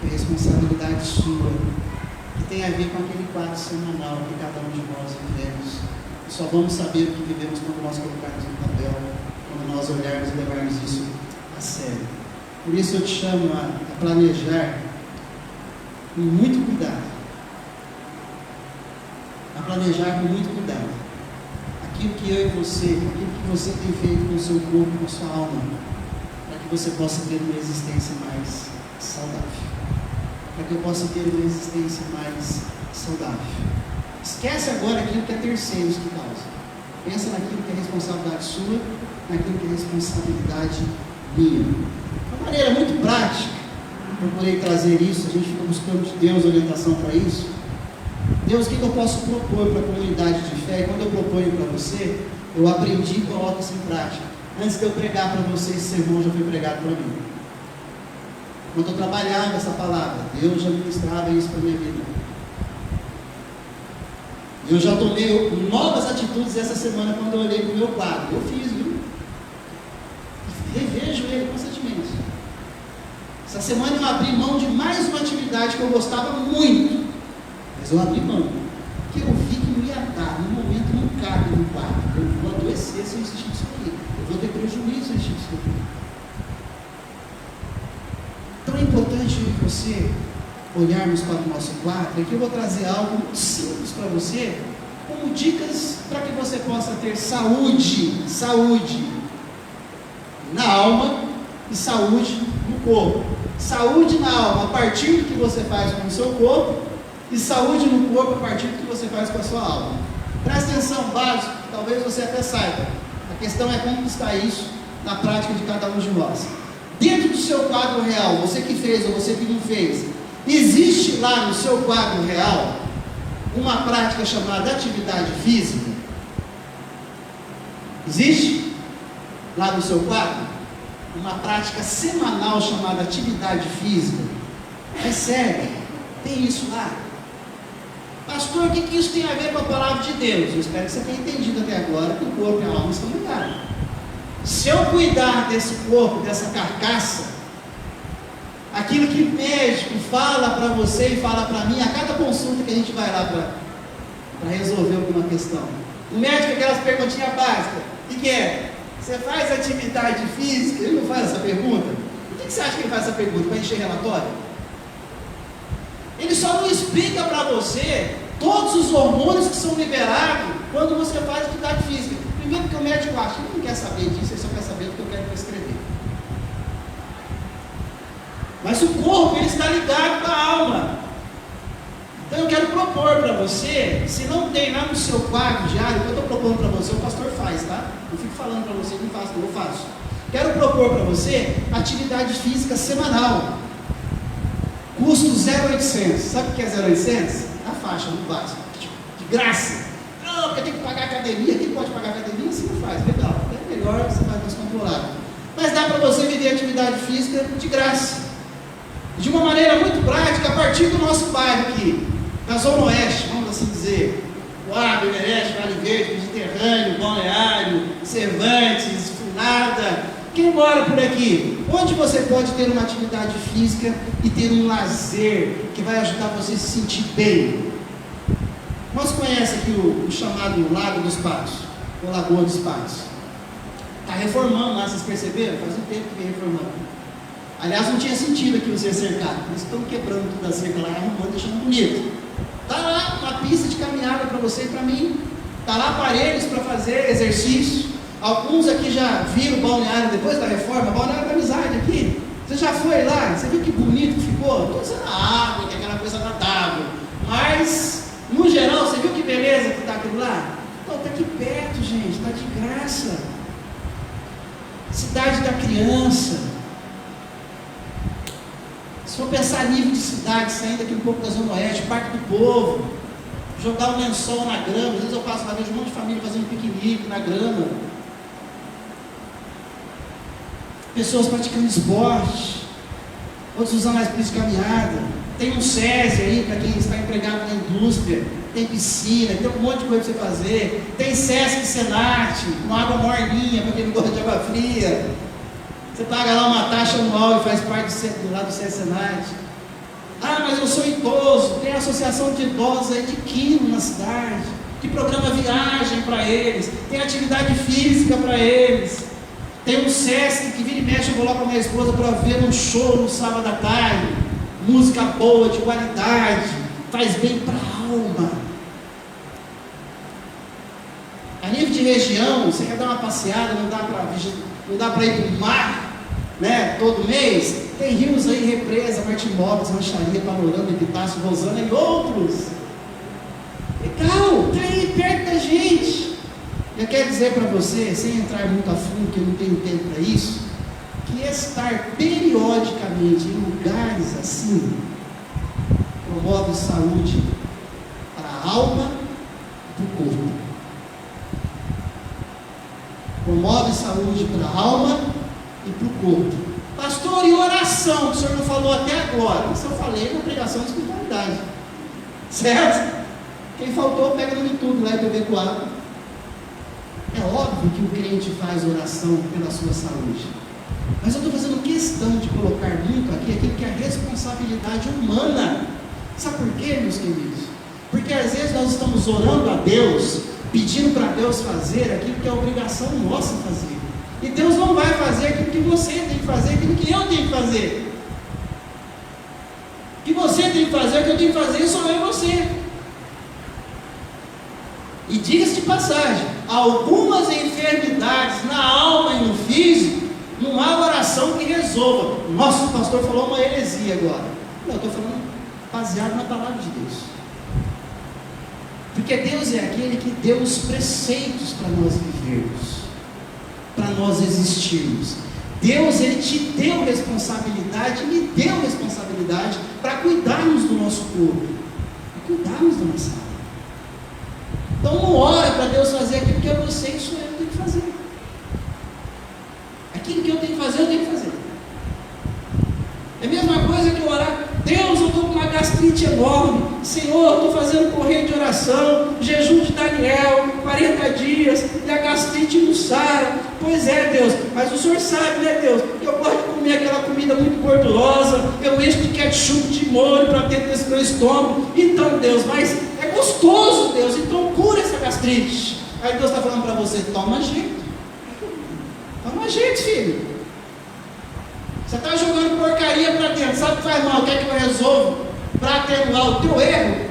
que é responsabilidade sua, que tem a ver com aquele quadro semanal que cada um de nós vivemos. E só vamos saber o que vivemos quando nós colocarmos no papel, quando nós olharmos e levarmos isso a sério. Por isso eu te chamo a planejar com muito cuidado. A planejar com muito cuidado aquilo que eu e você, aquilo que você tem feito com o seu corpo, com a sua alma, para que você possa ter uma existência mais saudável. Para que eu possa ter uma existência mais saudável. Esquece agora aquilo que é terceiros que causa. Pensa naquilo que é responsabilidade sua, naquilo que é responsabilidade minha. De uma maneira muito prática, procurei trazer isso, a gente fica buscando de Deus orientação para isso. Deus, o que eu posso propor para a comunidade de fé? E quando eu proponho para você, eu aprendi e coloco isso em prática. Antes de eu pregar para você, esse sermão já foi pregado para mim. Quando eu trabalhava essa palavra, Deus já ministrava isso para a minha vida. Eu já tomei novas atitudes essa semana quando eu olhei para o meu quadro. Eu fiz, viu? Revejo ele constantemente. Essa semana eu abri mão de mais uma atividade que eu gostava muito, mas eu abri mão, porque eu vi que não ia dar, no momento não cabe no quarto, eu vou adoecer se eu insistir nisso aqui, eu vou ter prejuízo se eu insistir nisso aqui. Então é importante eu e você olharmos para o nosso quarto. Aqui eu vou trazer algo muito simples para você, como dicas para que você possa ter saúde na alma e saúde no corpo. Saúde na alma a partir do que você faz com o seu corpo, e saúde no corpo a partir do que você faz com a sua alma. Presta atenção, básico, talvez você até saiba. A questão é como está isso na prática de cada um de nós. Dentro do seu quadro real, você que fez ou você que não fez, existe lá no seu quadro real uma prática chamada atividade física? Existe lá no seu quadro uma prática semanal chamada atividade física? É sério, tem isso lá? Pastor, o que isso tem a ver com a palavra de Deus? Eu espero que você tenha entendido até agora que o corpo e a alma estão ligados. Se eu cuidar desse corpo, dessa carcaça, aquilo que o médico fala para você e fala para mim, a cada consulta que a gente vai lá para resolver alguma questão, o médico, aquelas perguntinhas básicas, o que é? Você faz atividade física? Ele não faz essa pergunta? Por que você acha que ele faz essa pergunta? Para encher relatório? Ele só não explica para você todos os hormônios que são liberados quando você faz atividade física. Primeiro, porque o médico acha que ele não quer saber disso, ele só quer saber do que eu quero prescrever. Mas o corpo, ele está ligado com a alma. Então eu quero propor para você, se não tem lá no seu quadro diário, o que eu estou propondo para você, o pastor faz, tá? Eu fico falando para você que não faço, eu faço. Quero propor para você atividade física semanal. Custo 0,800. Sabe o que é 0,800? A faixa, no básico. De graça. Não, porque tem que pagar academia. Quem pode pagar academia? Você não faz. Legal. É melhor, você faz mais controlado. Mas dá para você viver atividade física de graça. De uma maneira muito prática, a partir do nosso bairro aqui, na Zona Oeste, vamos assim dizer. Guarda, Evereste, Vale Verde, Mediterrâneo, Balneário, Cervantes, Funada. Quem mora por aqui? Onde você pode ter uma atividade física e ter um lazer que vai ajudar você a se sentir bem? Nós conhecemos aqui o chamado Lago dos Patos, ou Lagoa dos Patos. Está reformando lá, vocês perceberam? Faz um tempo que vem reformando. Aliás, não tinha sentido aqui você cercado, eles estão quebrando toda a cerca lá, arrumando, deixando bonito. Está lá uma pista de caminhada para você e para mim. Está lá aparelhos para fazer exercício. Alguns aqui já viram o balneário depois da reforma, balneário da amizade aqui. Você já foi lá? Você viu que bonito que ficou? Estou dizendo a água, que é aquela coisa agradável. Mas, no geral, você viu que beleza que está aquilo lá? Então, está aqui perto, gente, está de graça. Cidade da criança. Se for pensar nível de cidade, saindo aqui um pouco da Zona Oeste, Parque do Povo, jogar um lençol na grama, às vezes eu passo lá, vejo um monte de família fazendo piquenique na grama. Pessoas praticando esporte, outros usando as pistas de caminhada. Tem um SESI aí para quem está empregado na indústria, tem piscina, tem um monte de coisa para você fazer. Tem SESC e Senat, com água morninha para quem não gosta de água fria. Você paga lá uma taxa anual e faz parte do lado do SESC e Senat. Ah, mas eu sou idoso, tem a associação de idosos aí de quilo na cidade, que programa viagem para eles, tem atividade física para eles. Tem um SESC que vira e mexe, eu vou lá com a minha esposa para ver um show no sábado à tarde, música boa, de qualidade, faz bem para a alma. A nível de região, você quer dar uma passeada, não dá para ir para o mar, né, todo mês? Tem rios aí, Represa, Martimópolis, Rancharia, Panorama, Epitácio, Rosana e outros. Legal, está aí perto da gente. Eu quero dizer para você, sem entrar muito a fundo, que eu não tenho tempo para isso, que estar periodicamente em lugares assim promove saúde para a alma e para o corpo. Promove saúde para a alma e para o corpo. Pastor, e oração, que o senhor não falou até agora? Isso eu falei na pregação de espiritualidade. Certo? Quem faltou, pega no YouTube lá e beber com água. É óbvio que o crente faz oração pela sua saúde. Mas eu estou fazendo questão de colocar muito aqui aquilo que é a responsabilidade humana. Sabe por quê, meus queridos? Porque às vezes nós estamos orando a Deus, pedindo para Deus fazer aquilo que é obrigação nossa fazer. E Deus não vai fazer aquilo que você tem que fazer, aquilo que eu tenho que fazer. O que você tem que fazer, o que eu tenho que fazer, sou eu e você. E diga-se de passagem, algumas enfermidades na alma e no físico, não há oração que resolva. Nossa, o pastor falou uma heresia agora. Não, eu estou falando baseado na palavra de Deus. Porque Deus é aquele que deu os preceitos para nós vivermos, para nós existirmos. Deus, Ele te deu responsabilidade, me deu responsabilidade para cuidarmos do nosso corpo, para cuidarmos da nossa alma. Então não ora para Deus fazer aquilo que eu sei que sou eu que tenho que fazer. Aquilo que eu tenho que fazer, eu tenho que fazer. É a mesma coisa que eu orar: Deus, eu estou com uma gastrite enorme, Senhor, eu estou fazendo corrente de oração, jejum de Daniel, 40 dias, e a gastrite não sara. Pois é, Deus, mas o Senhor sabe, né, Deus, que eu gosto de comer aquela comida muito gordurosa, eu encho de ketchup, de molho para dentro desse meu estômago. Então, Deus, mas é gostoso, Deus, então cura essa gastrite. Aí Deus está falando para você: toma jeito, filho. Você está jogando porcaria para dentro, sabe o que faz mal? O que é que eu resolvo para atenuar o teu erro?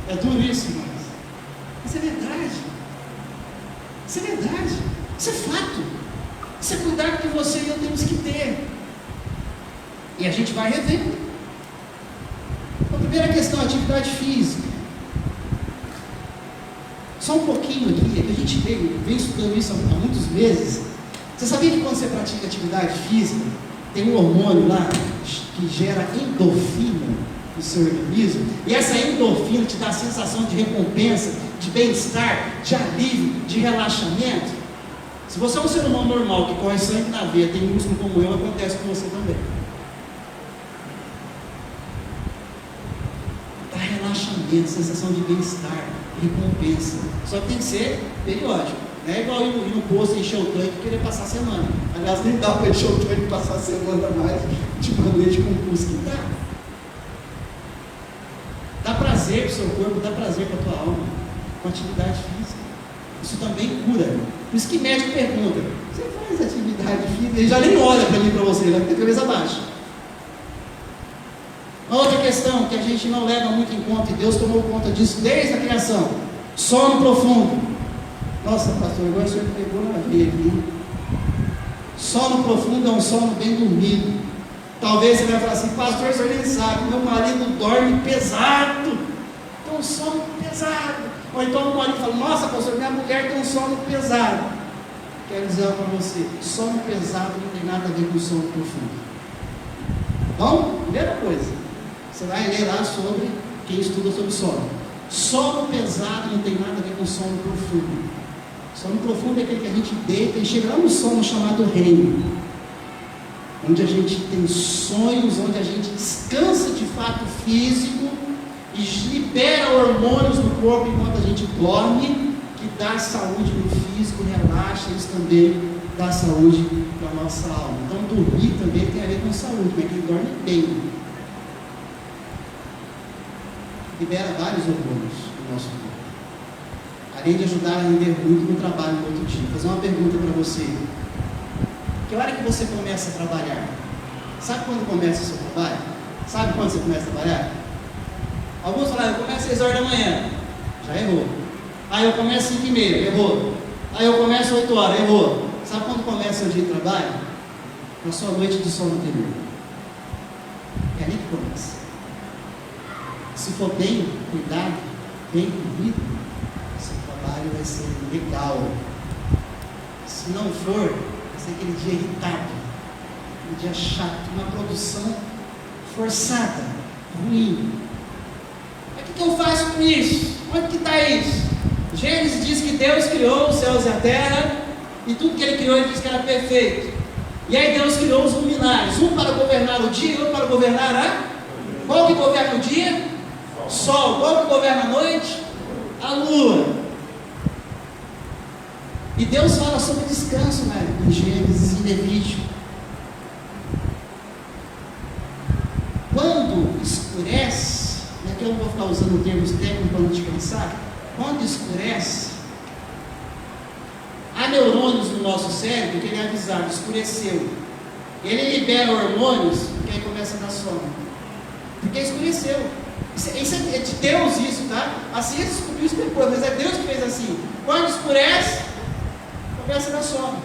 É duro isso, irmãos. Isso é verdade. Isso é verdade. Isso é fato. Isso é cuidado que você e eu temos que ter. E a gente vai revendo. A primeira questão, atividade física. Só um pouquinho aqui, a gente vem estudando isso há muitos meses. Você sabia que quando você pratica atividade física, tem um hormônio lá que gera endorfina no seu organismo, e essa endorfina te dá a sensação de recompensa, de bem-estar, de alívio, de relaxamento? Se você é um ser humano normal, que corre sangue na veia, tem músculo como eu, acontece com você também. Dá relaxamento, sensação de bem-estar, recompensa. Só que tem que ser periódico. Não é igual ir no posto, encher o tanque e querer passar a semana. Aliás, nem dá para encher o tanque e passar a semana mais ultimamente com o custo que dá. Dá prazer para o seu corpo, dá prazer para a tua alma, com atividade física. Isso também cura. Por isso que médico pergunta: você faz atividade física? Ele já nem olha para mim, para você, ele vai ter a cabeça baixa. Uma outra questão que a gente não leva muito em conta, e Deus tomou conta disso desde a criação: sono profundo. Nossa, pastor, agora o senhor pegou na veia aqui. Sono profundo é um sono bem dormido. Talvez você vai falar assim: pastor, o senhor nem sabe, meu marido dorme pesado, tem um sono pesado. Ou então o marido fala: nossa, pastor, minha mulher tem um sono pesado. Quero dizer algo para você: sono pesado não tem nada a ver com sono profundo. Então, primeira coisa, você vai ler lá sobre quem estuda sobre sono. Sono pesado não tem nada a ver com sono profundo. Sono profundo é aquele que a gente deita e chega lá no sono chamado REM, onde a gente tem sonhos, onde a gente descansa de fato físico e libera hormônios no corpo enquanto a gente dorme, que dá saúde no físico, relaxa, isso também dá saúde para a nossa alma. Então dormir também tem a ver com saúde, mas quem dorme bem libera vários hormônios no nosso corpo, além de ajudar a render muito no trabalho no outro dia. Vou fazer uma pergunta para você: que hora que você começa a trabalhar? Sabe quando começa o seu trabalho? Sabe quando você começa a trabalhar? Alguns falam: eu começo às 6 horas da manhã. Já errou. Aí eu começo às 5h30, errou. Aí eu começo às 8 horas, errou. Sabe quando começa o dia de trabalho? Na sua noite de sono anterior. É ali que começa. Se for bem cuidado, bem dormido, seu trabalho vai ser legal. Se não for, vai ser aquele dia irritado, aquele dia chato, uma produção forçada, ruim. Mas o que eu faço com isso? Onde que está isso? Gênesis diz que Deus criou os céus e a terra, e tudo que Ele criou, Ele disse que era perfeito. E aí Deus criou os luminares, um para governar o dia e outro para governar a... Qual que governa o dia? Sol. Qual que governa a noite? A lua. E Deus fala sobre descanso, né, em Gênesis e Levítico. Quando escurece, e aqui eu não vou ficar usando termos técnicos para não te cansar, quando escurece, há neurônios no nosso cérebro que ele é avisado, escureceu. Ele libera hormônios, que aí começa a dar sono. Porque escureceu. Isso é de Deus isso, tá? A ciência descobriu isso depois, mas é Deus que fez assim. Quando escurece, começa a dar sono.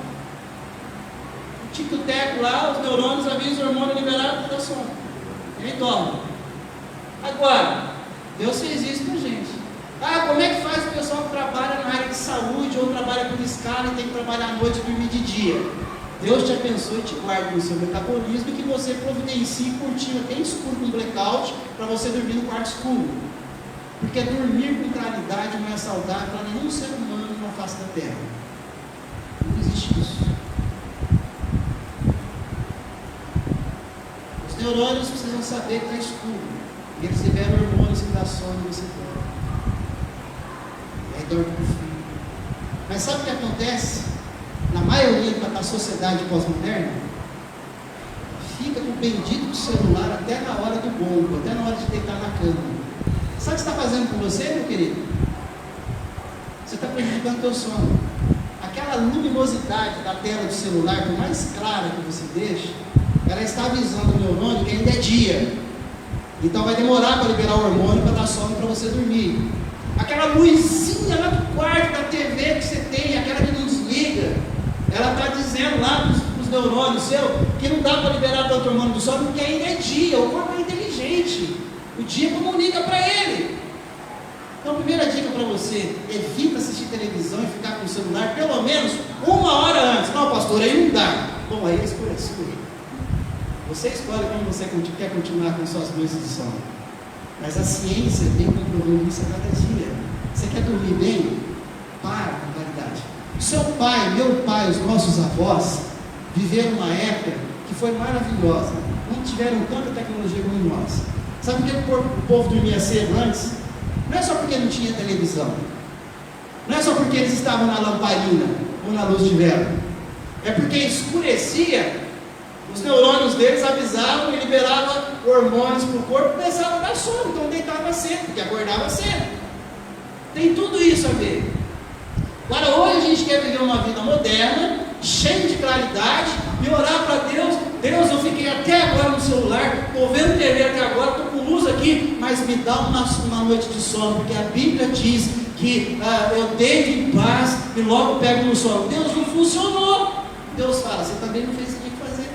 O tico-teco lá, os neurônios avisam o hormônio liberado para dar sono. Ele dorme. Agora, Deus fez isso com a gente. Ah, como é que faz o pessoal que trabalha na área de saúde ou trabalha por escala e tem que trabalhar à noite e dormir de dia? Deus te abençoe e te guarde no seu metabolismo e que você providencie cortina bem escuro com blackout para você dormir no quarto escuro. Porque dormir com claridade não é saudável para nenhum ser humano na face da terra. Não existe isso. Os neurônios precisam saber que está escuro. E eles liberam hormônios que dá sono e você dorme. E aí dorme com frio. Mas sabe o que acontece? Na maioria da sociedade pós-moderna, fica com o bendito do celular até na hora do gongo, até na hora de deitar na cama. Sabe o que você está fazendo com você, meu querido? Você está prejudicando o teu sono. Aquela luminosidade da tela do celular, por mais clara que você deixe, ela está avisando o neurônio que ainda é dia. Então vai demorar para liberar o hormônio para dar sono para você dormir. Aquela luzinha lá do quarto da TV que você tem, aquela que não desliga, ela está dizendo lá para os neurônios seus que não dá para liberar tanto hormônio do sono porque ainda é dia, o corpo é inteligente. O dia comunica para ele. Então, primeira dica para você: evita assistir televisão e ficar com o celular pelo menos 1 hora antes. Não, pastor, aí não dá. Bom, aí é escolha sua. Você escolhe como você quer continuar com suas noites de sono. Mas a ciência vem comprovando isso a cada dia. Você quer dormir bem? Para com claridade. Seu pai, meu pai, os nossos avós viveram uma época que foi maravilhosa. Não tiveram tanta tecnologia como nós. Sabe por que o povo dormia cedo antes? Não é só porque não tinha televisão. Não é só porque eles estavam na lamparina ou na luz de vela. É porque escurecia, os neurônios deles avisavam e liberavam hormônios para o corpo e começava a dar sono. Então deitava cedo, porque acordava cedo. Tem tudo isso a ver. Agora, hoje a gente quer viver uma vida moderna, cheia de claridade, e orar para Deus. Deus, eu fiquei até agora no celular, estou vendo TV até agora, estou com luz aqui, mas me dá uma noite de sono, porque a Bíblia diz que eu deito em paz e logo pego no sono. Deus, não funcionou. Deus fala, você também não fez o que tinha que fazer.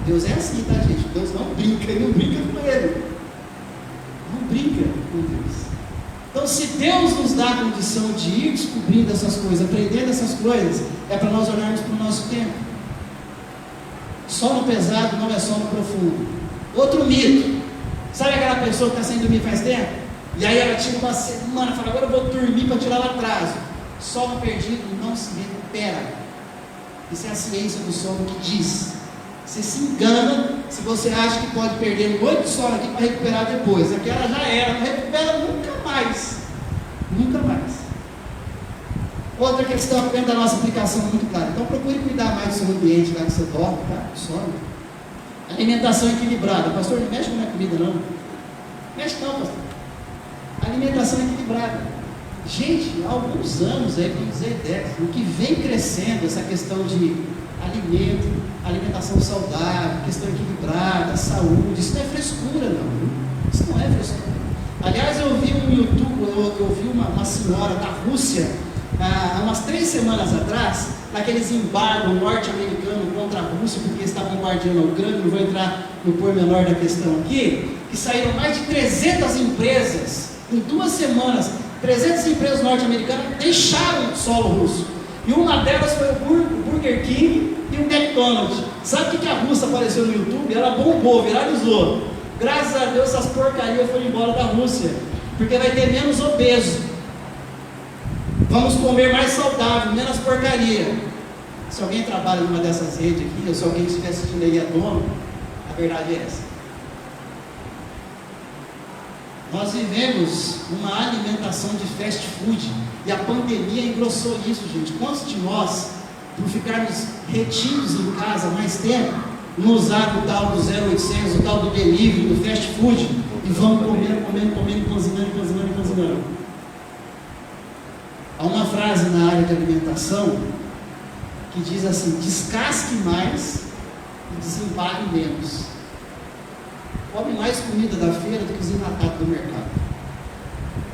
Deus é assim, tá, gente? Deus não brinca, ele não brinca com ele. Não brinca com Deus. Então, se Deus nos dá a condição de ir descobrindo essas coisas, aprendendo essas coisas, é para nós olharmos para o nosso tempo. Sono pesado não é sono profundo. Outro mito. Sabe aquela pessoa que está sem dormir faz tempo? E aí ela tira uma semana e fala, agora eu vou dormir para tirar o atraso. Sono perdido não se recupera. Isso é a ciência do sono que diz. Você se engana se você acha que pode perder noite de sono aqui para recuperar depois. Aquela já era, não recupera nunca mais. Nunca mais. Outra questão dentro da nossa aplicação muito clara. Então procure cuidar mais do seu ambiente lá que você dorme, tá? Sono. Alimentação equilibrada. Pastor, não mexe com a minha comida não. Mexe não, pastor. Alimentação equilibrada. Gente, há alguns anos aí, para dizer 10, o que vem crescendo essa questão de alimento, alimentação saudável, questão equilibrada, saúde, isso não é frescura não. Isso não é frescura. Aliás, eu vi no YouTube, eu vi uma senhora da Rússia, há umas 3 semanas atrás, naqueles embargos norte-americanos contra a Rússia, porque está bombardeando a Ucrânia, não vou entrar no pormenor da questão aqui, que saíram mais de 300 empresas, em 2 semanas, 300 empresas norte-americanas deixaram o solo russo. E uma delas foi o Burger King e o McDonald's. Sabe o que a Rússia apareceu no YouTube? Ela bombou, viralizou. Graças a Deus essas porcarias foram embora da Rússia, porque vai ter menos obeso. Vamos comer mais saudável, menos porcaria. Se alguém trabalha numa dessas redes aqui, ou se alguém estiver assistindo aí é dono, a verdade é essa. Nós vivemos uma alimentação de fast food e a pandemia engrossou isso, gente. Quantos de nós, por ficarmos retidos em casa mais tempo, não usaram o tal do 0800, o tal do delivery, do fast food e vão comendo, cozinhando. Há uma frase na área de alimentação que diz assim: descasque mais e desempalhe menos. Come mais comida da feira do que os enlatados do mercado.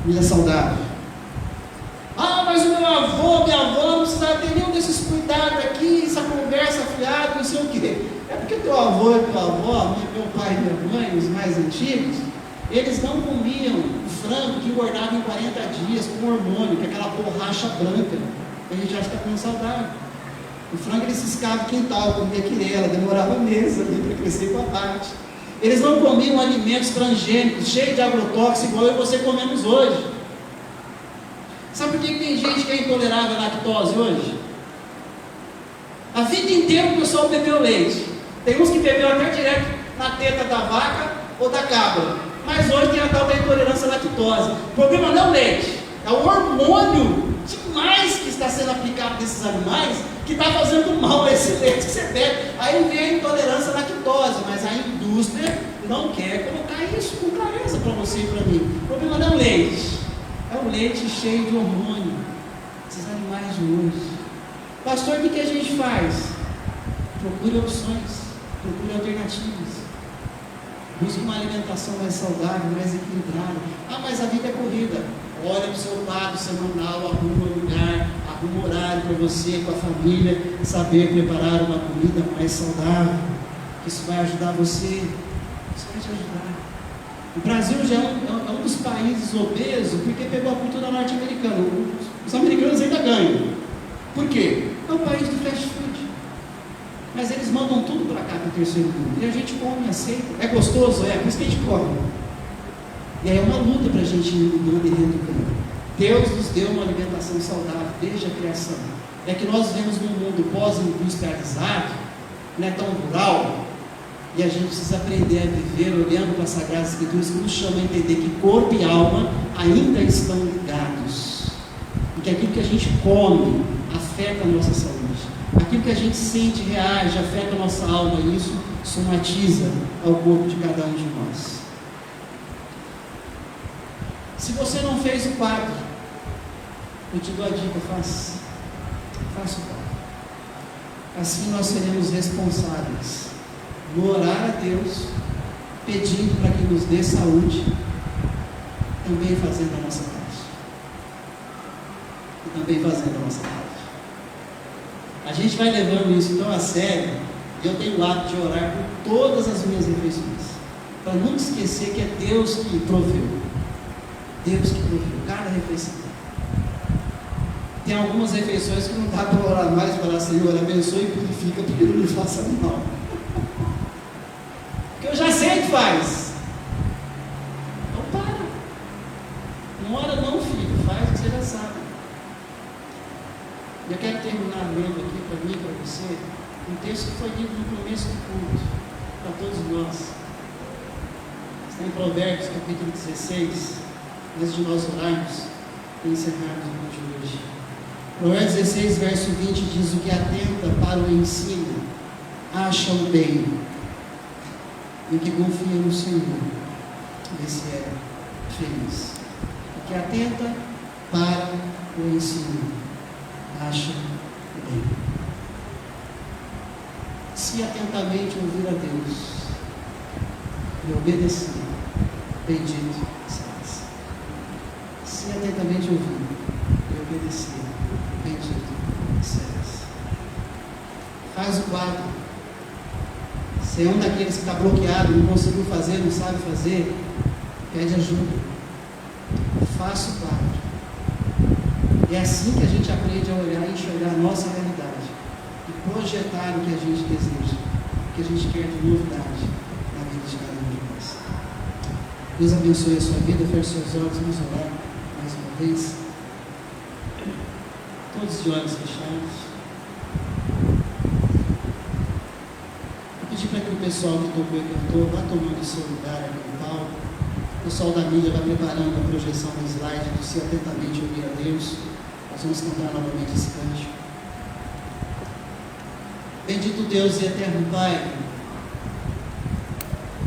Comida saudável. Ah, mas o meu avô, minha avó não precisava ter nenhum desses cuidados aqui, essa conversa fiada, não sei o quê. É porque teu avô e tua avó, meu pai e minha mãe, os mais antigos, eles não comiam o frango que engordava em 40 dias com hormônio, que é aquela borracha branca, que a gente acha que está com saudável. O frango ele ciscava quintal, comia quirela, demorava meses ali para crescer com a parte. Eles não comiam alimentos transgênicos, cheios de agrotóxicos, igual eu e você comemos hoje. Sabe por que tem gente que é intolerável à lactose hoje? A vida inteira o pessoal bebeu leite. Tem uns que bebeu até direto na teta da vaca ou da cabra. Mas hoje tem a tal da intolerância à lactose. O problema não é o leite, é o hormônio demais que está sendo aplicado nesses animais que está fazendo mal a esse leite que você bebe. Aí vem a intolerância à lactose, mas a indústria não quer colocar isso com clareza para você e para mim. O problema não é o leite, é o leite cheio de hormônio. Esses animais de hoje. Pastor, o que a gente faz? Procure opções, procure alternativas. Busque uma alimentação mais saudável, mais equilibrada. Ah, mas a vida é corrida. Olha para o seu lado semanal, arruma um lugar, arruma horário para você, com a família, saber preparar uma comida mais saudável. Isso vai ajudar você. Isso vai te ajudar. O Brasil já é um dos países obesos porque pegou a cultura norte-americana. Os americanos ainda ganham. Por quê? É o país do fast food. Mas eles mandam tudo para cá, para o terceiro mundo. E a gente come, aceita. É gostoso? É, por isso que a gente come. E aí é uma luta para a gente ir mudando e reeducando. Deus nos deu uma alimentação saudável desde a criação. É que nós vivemos num mundo pós-industrializado, não é tão rural, e a gente precisa aprender a viver olhando para as Sagradas Escrituras, que nos chama a entender que corpo e alma ainda estão ligados. E que aquilo que a gente come afeta a nossa saúde. Aquilo que a gente sente, reage, afeta a nossa alma, e isso somatiza ao corpo de cada um de nós. Se você não fez o quadro, eu te dou a dica, faça o quadro. Assim nós seremos responsáveis no orar a Deus, pedindo para que nos dê saúde, também fazendo a nossa parte. E também fazendo a nossa parte. A gente vai levando isso tão a sério, e eu tenho o hábito de orar por todas as minhas refeições, para nunca esquecer que é Deus que proveu. Deus que proveu cada refeição. Tem algumas refeições que não dá para orar mais, falar: Senhor, abençoe e purifica, porque não me faça mal. Porque eu já sei que faz. Então para. Não ora não, filho, faz o que você já sabe. Eu quero terminar lendo aqui para mim e para você um texto que foi lido no começo do culto, para todos nós. Está em Provérbios capítulo 16, antes de nós orarmos e encerrarmos o culto de hoje. Provérbios 16, verso 20 diz: o que atenta para o ensino acha o bem, e o que confia no Senhor, esse é feliz. O que atenta para o ensino acha o bem. Se atentamente ouvir a Deus e obedecer, bendito serás. Se atentamente ouvir e obedecer, bendito serás. Faz o quadro. Se é um daqueles que está bloqueado, não conseguiu fazer, não sabe fazer, pede ajuda. Faça o quadro. É assim que a gente aprende a olhar e enxergar a nossa realidade e projetar o que a gente deseja, o que a gente quer de novidade na vida de cada um de nós. Deus abençoe a sua vida. Feche seus olhos, vamos orar mais uma vez. Todos de olhos fechados. Vou pedir para que o pessoal que tocou e cantou vá tomando o seu lugar aqui no palco. pessoal da mídia vai preparando a projeção do slide, do se atentamente ouvir a Deus. Nós vamos cantar novamente esse cântico. Bendito Deus e eterno Pai,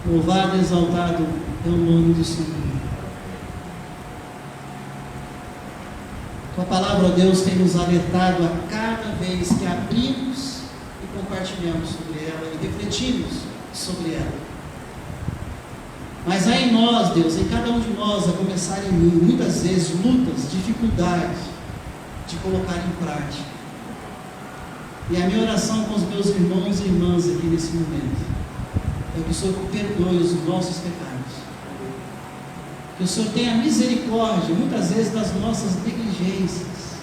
louvado e exaltado é o nome do Senhor. Tua palavra, ó Deus, tem nos alertado a cada vez que abrimos e compartilhamos sobre ela e refletimos sobre ela. Mas há em nós, Deus, em cada um de nós, a começar em mim, muitas vezes lutas, dificuldades de colocar em prática. E a minha oração com os meus irmãos e irmãs aqui nesse momento é que o Senhor perdoe os nossos pecados. Que o Senhor tenha misericórdia, muitas vezes, das nossas negligências,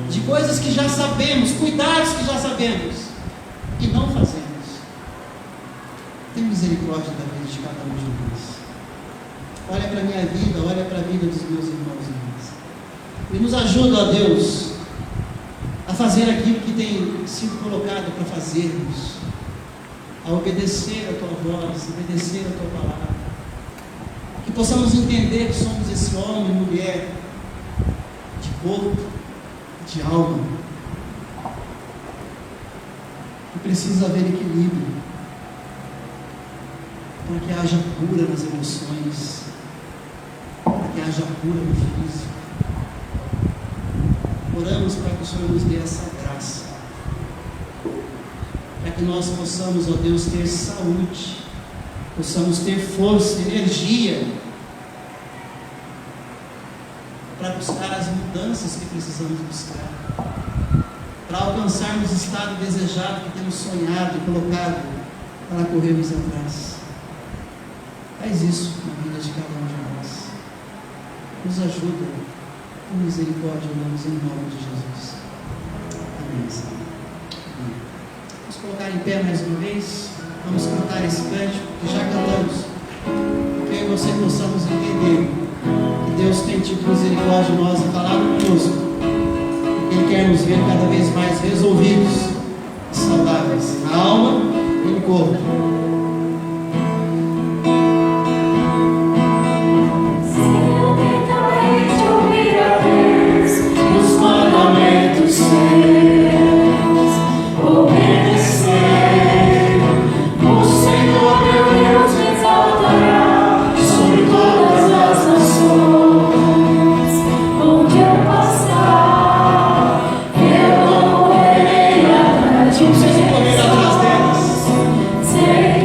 de coisas que já sabemos, cuidados que já sabemos e não fazemos. Tem misericórdia da vida de cada um de nós. Olha para a minha vida, olha para a vida dos meus irmãos e irmãs. E nos ajuda, ó Deus, a fazer aquilo que tem sido colocado para fazermos, a obedecer a Tua voz, obedecer a Tua palavra. Que possamos entender que somos esse homem e mulher de corpo, de alma, que precisa haver equilíbrio, para que haja cura nas emoções, para que haja cura no físico. Oramos para que o Senhor nos dê essa graça, para que nós possamos, ó Deus, ter saúde, possamos ter força, energia, para buscar as mudanças que precisamos buscar, para alcançarmos o estado desejado que temos sonhado e colocado para corrermos atrás. Faz isso na vida de cada um de nós. Nos ajuda com misericórdia, oramos em nome de Jesus. Amém, Senhor. Amém. Vamos colocar em pé mais uma vez. Vamos cantar esse cântico que já cantamos. Que eu e você possamos entender que Deus tem tido misericórdia de nós e falado conosco. Porque Ele quer nos ver cada vez mais resolvidos e saudáveis, na alma e no corpo. Say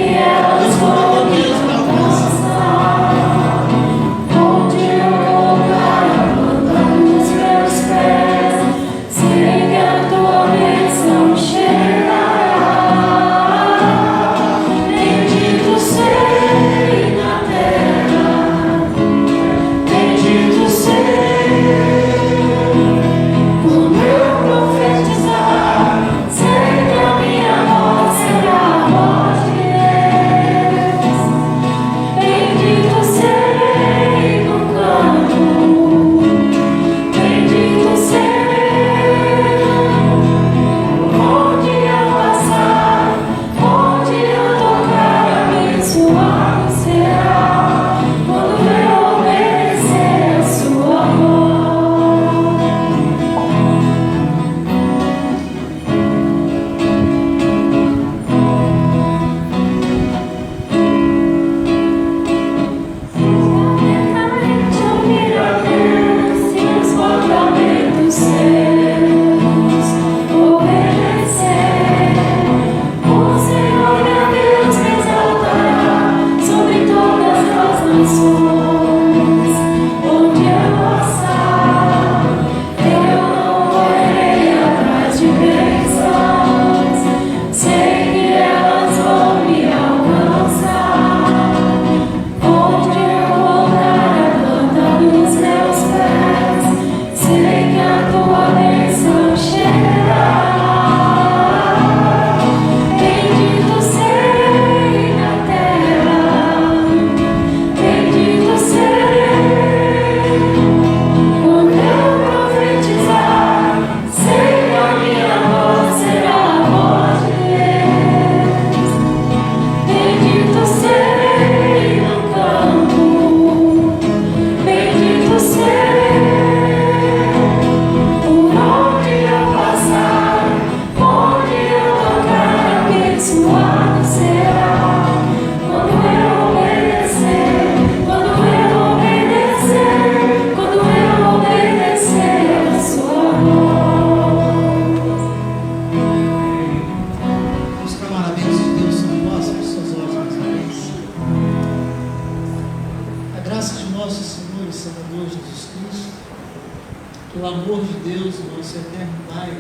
amor de Deus, nosso eterno Pai,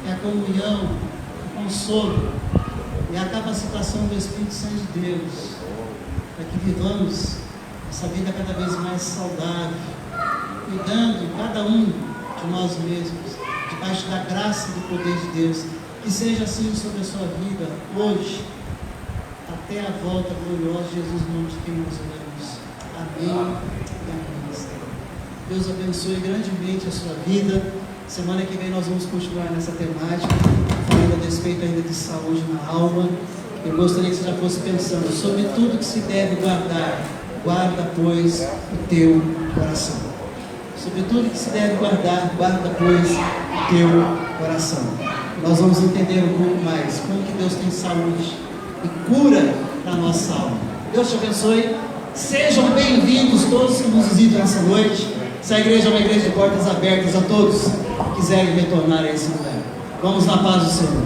é a comunhão, o consolo e a capacitação do Espírito Santo de Deus, para que vivamos essa vida cada vez mais saudável, cuidando cada um de nós mesmos, debaixo da graça e do poder de Deus. Que seja assim sobre a sua vida hoje, até a volta gloriosa de Jesus, no nome de quem nós oramos. Amém e amém. Deus abençoe grandemente a sua vida. Semana que vem nós vamos continuar nessa temática, falando a respeito ainda de saúde na alma. Eu gostaria que você já fosse pensando sobre tudo que se deve guardar. Guarda, pois, o teu coração. Sobre tudo que se deve guardar, guarda, pois, o teu coração. Nós vamos entender um pouco mais como que Deus tem saúde e cura para a nossa alma. Deus te abençoe. Sejam bem-vindos todos que nos visitam essa noite. Essa igreja é uma igreja de portas abertas a todos que quiserem retornar a esse lugar. Vamos na paz do Senhor.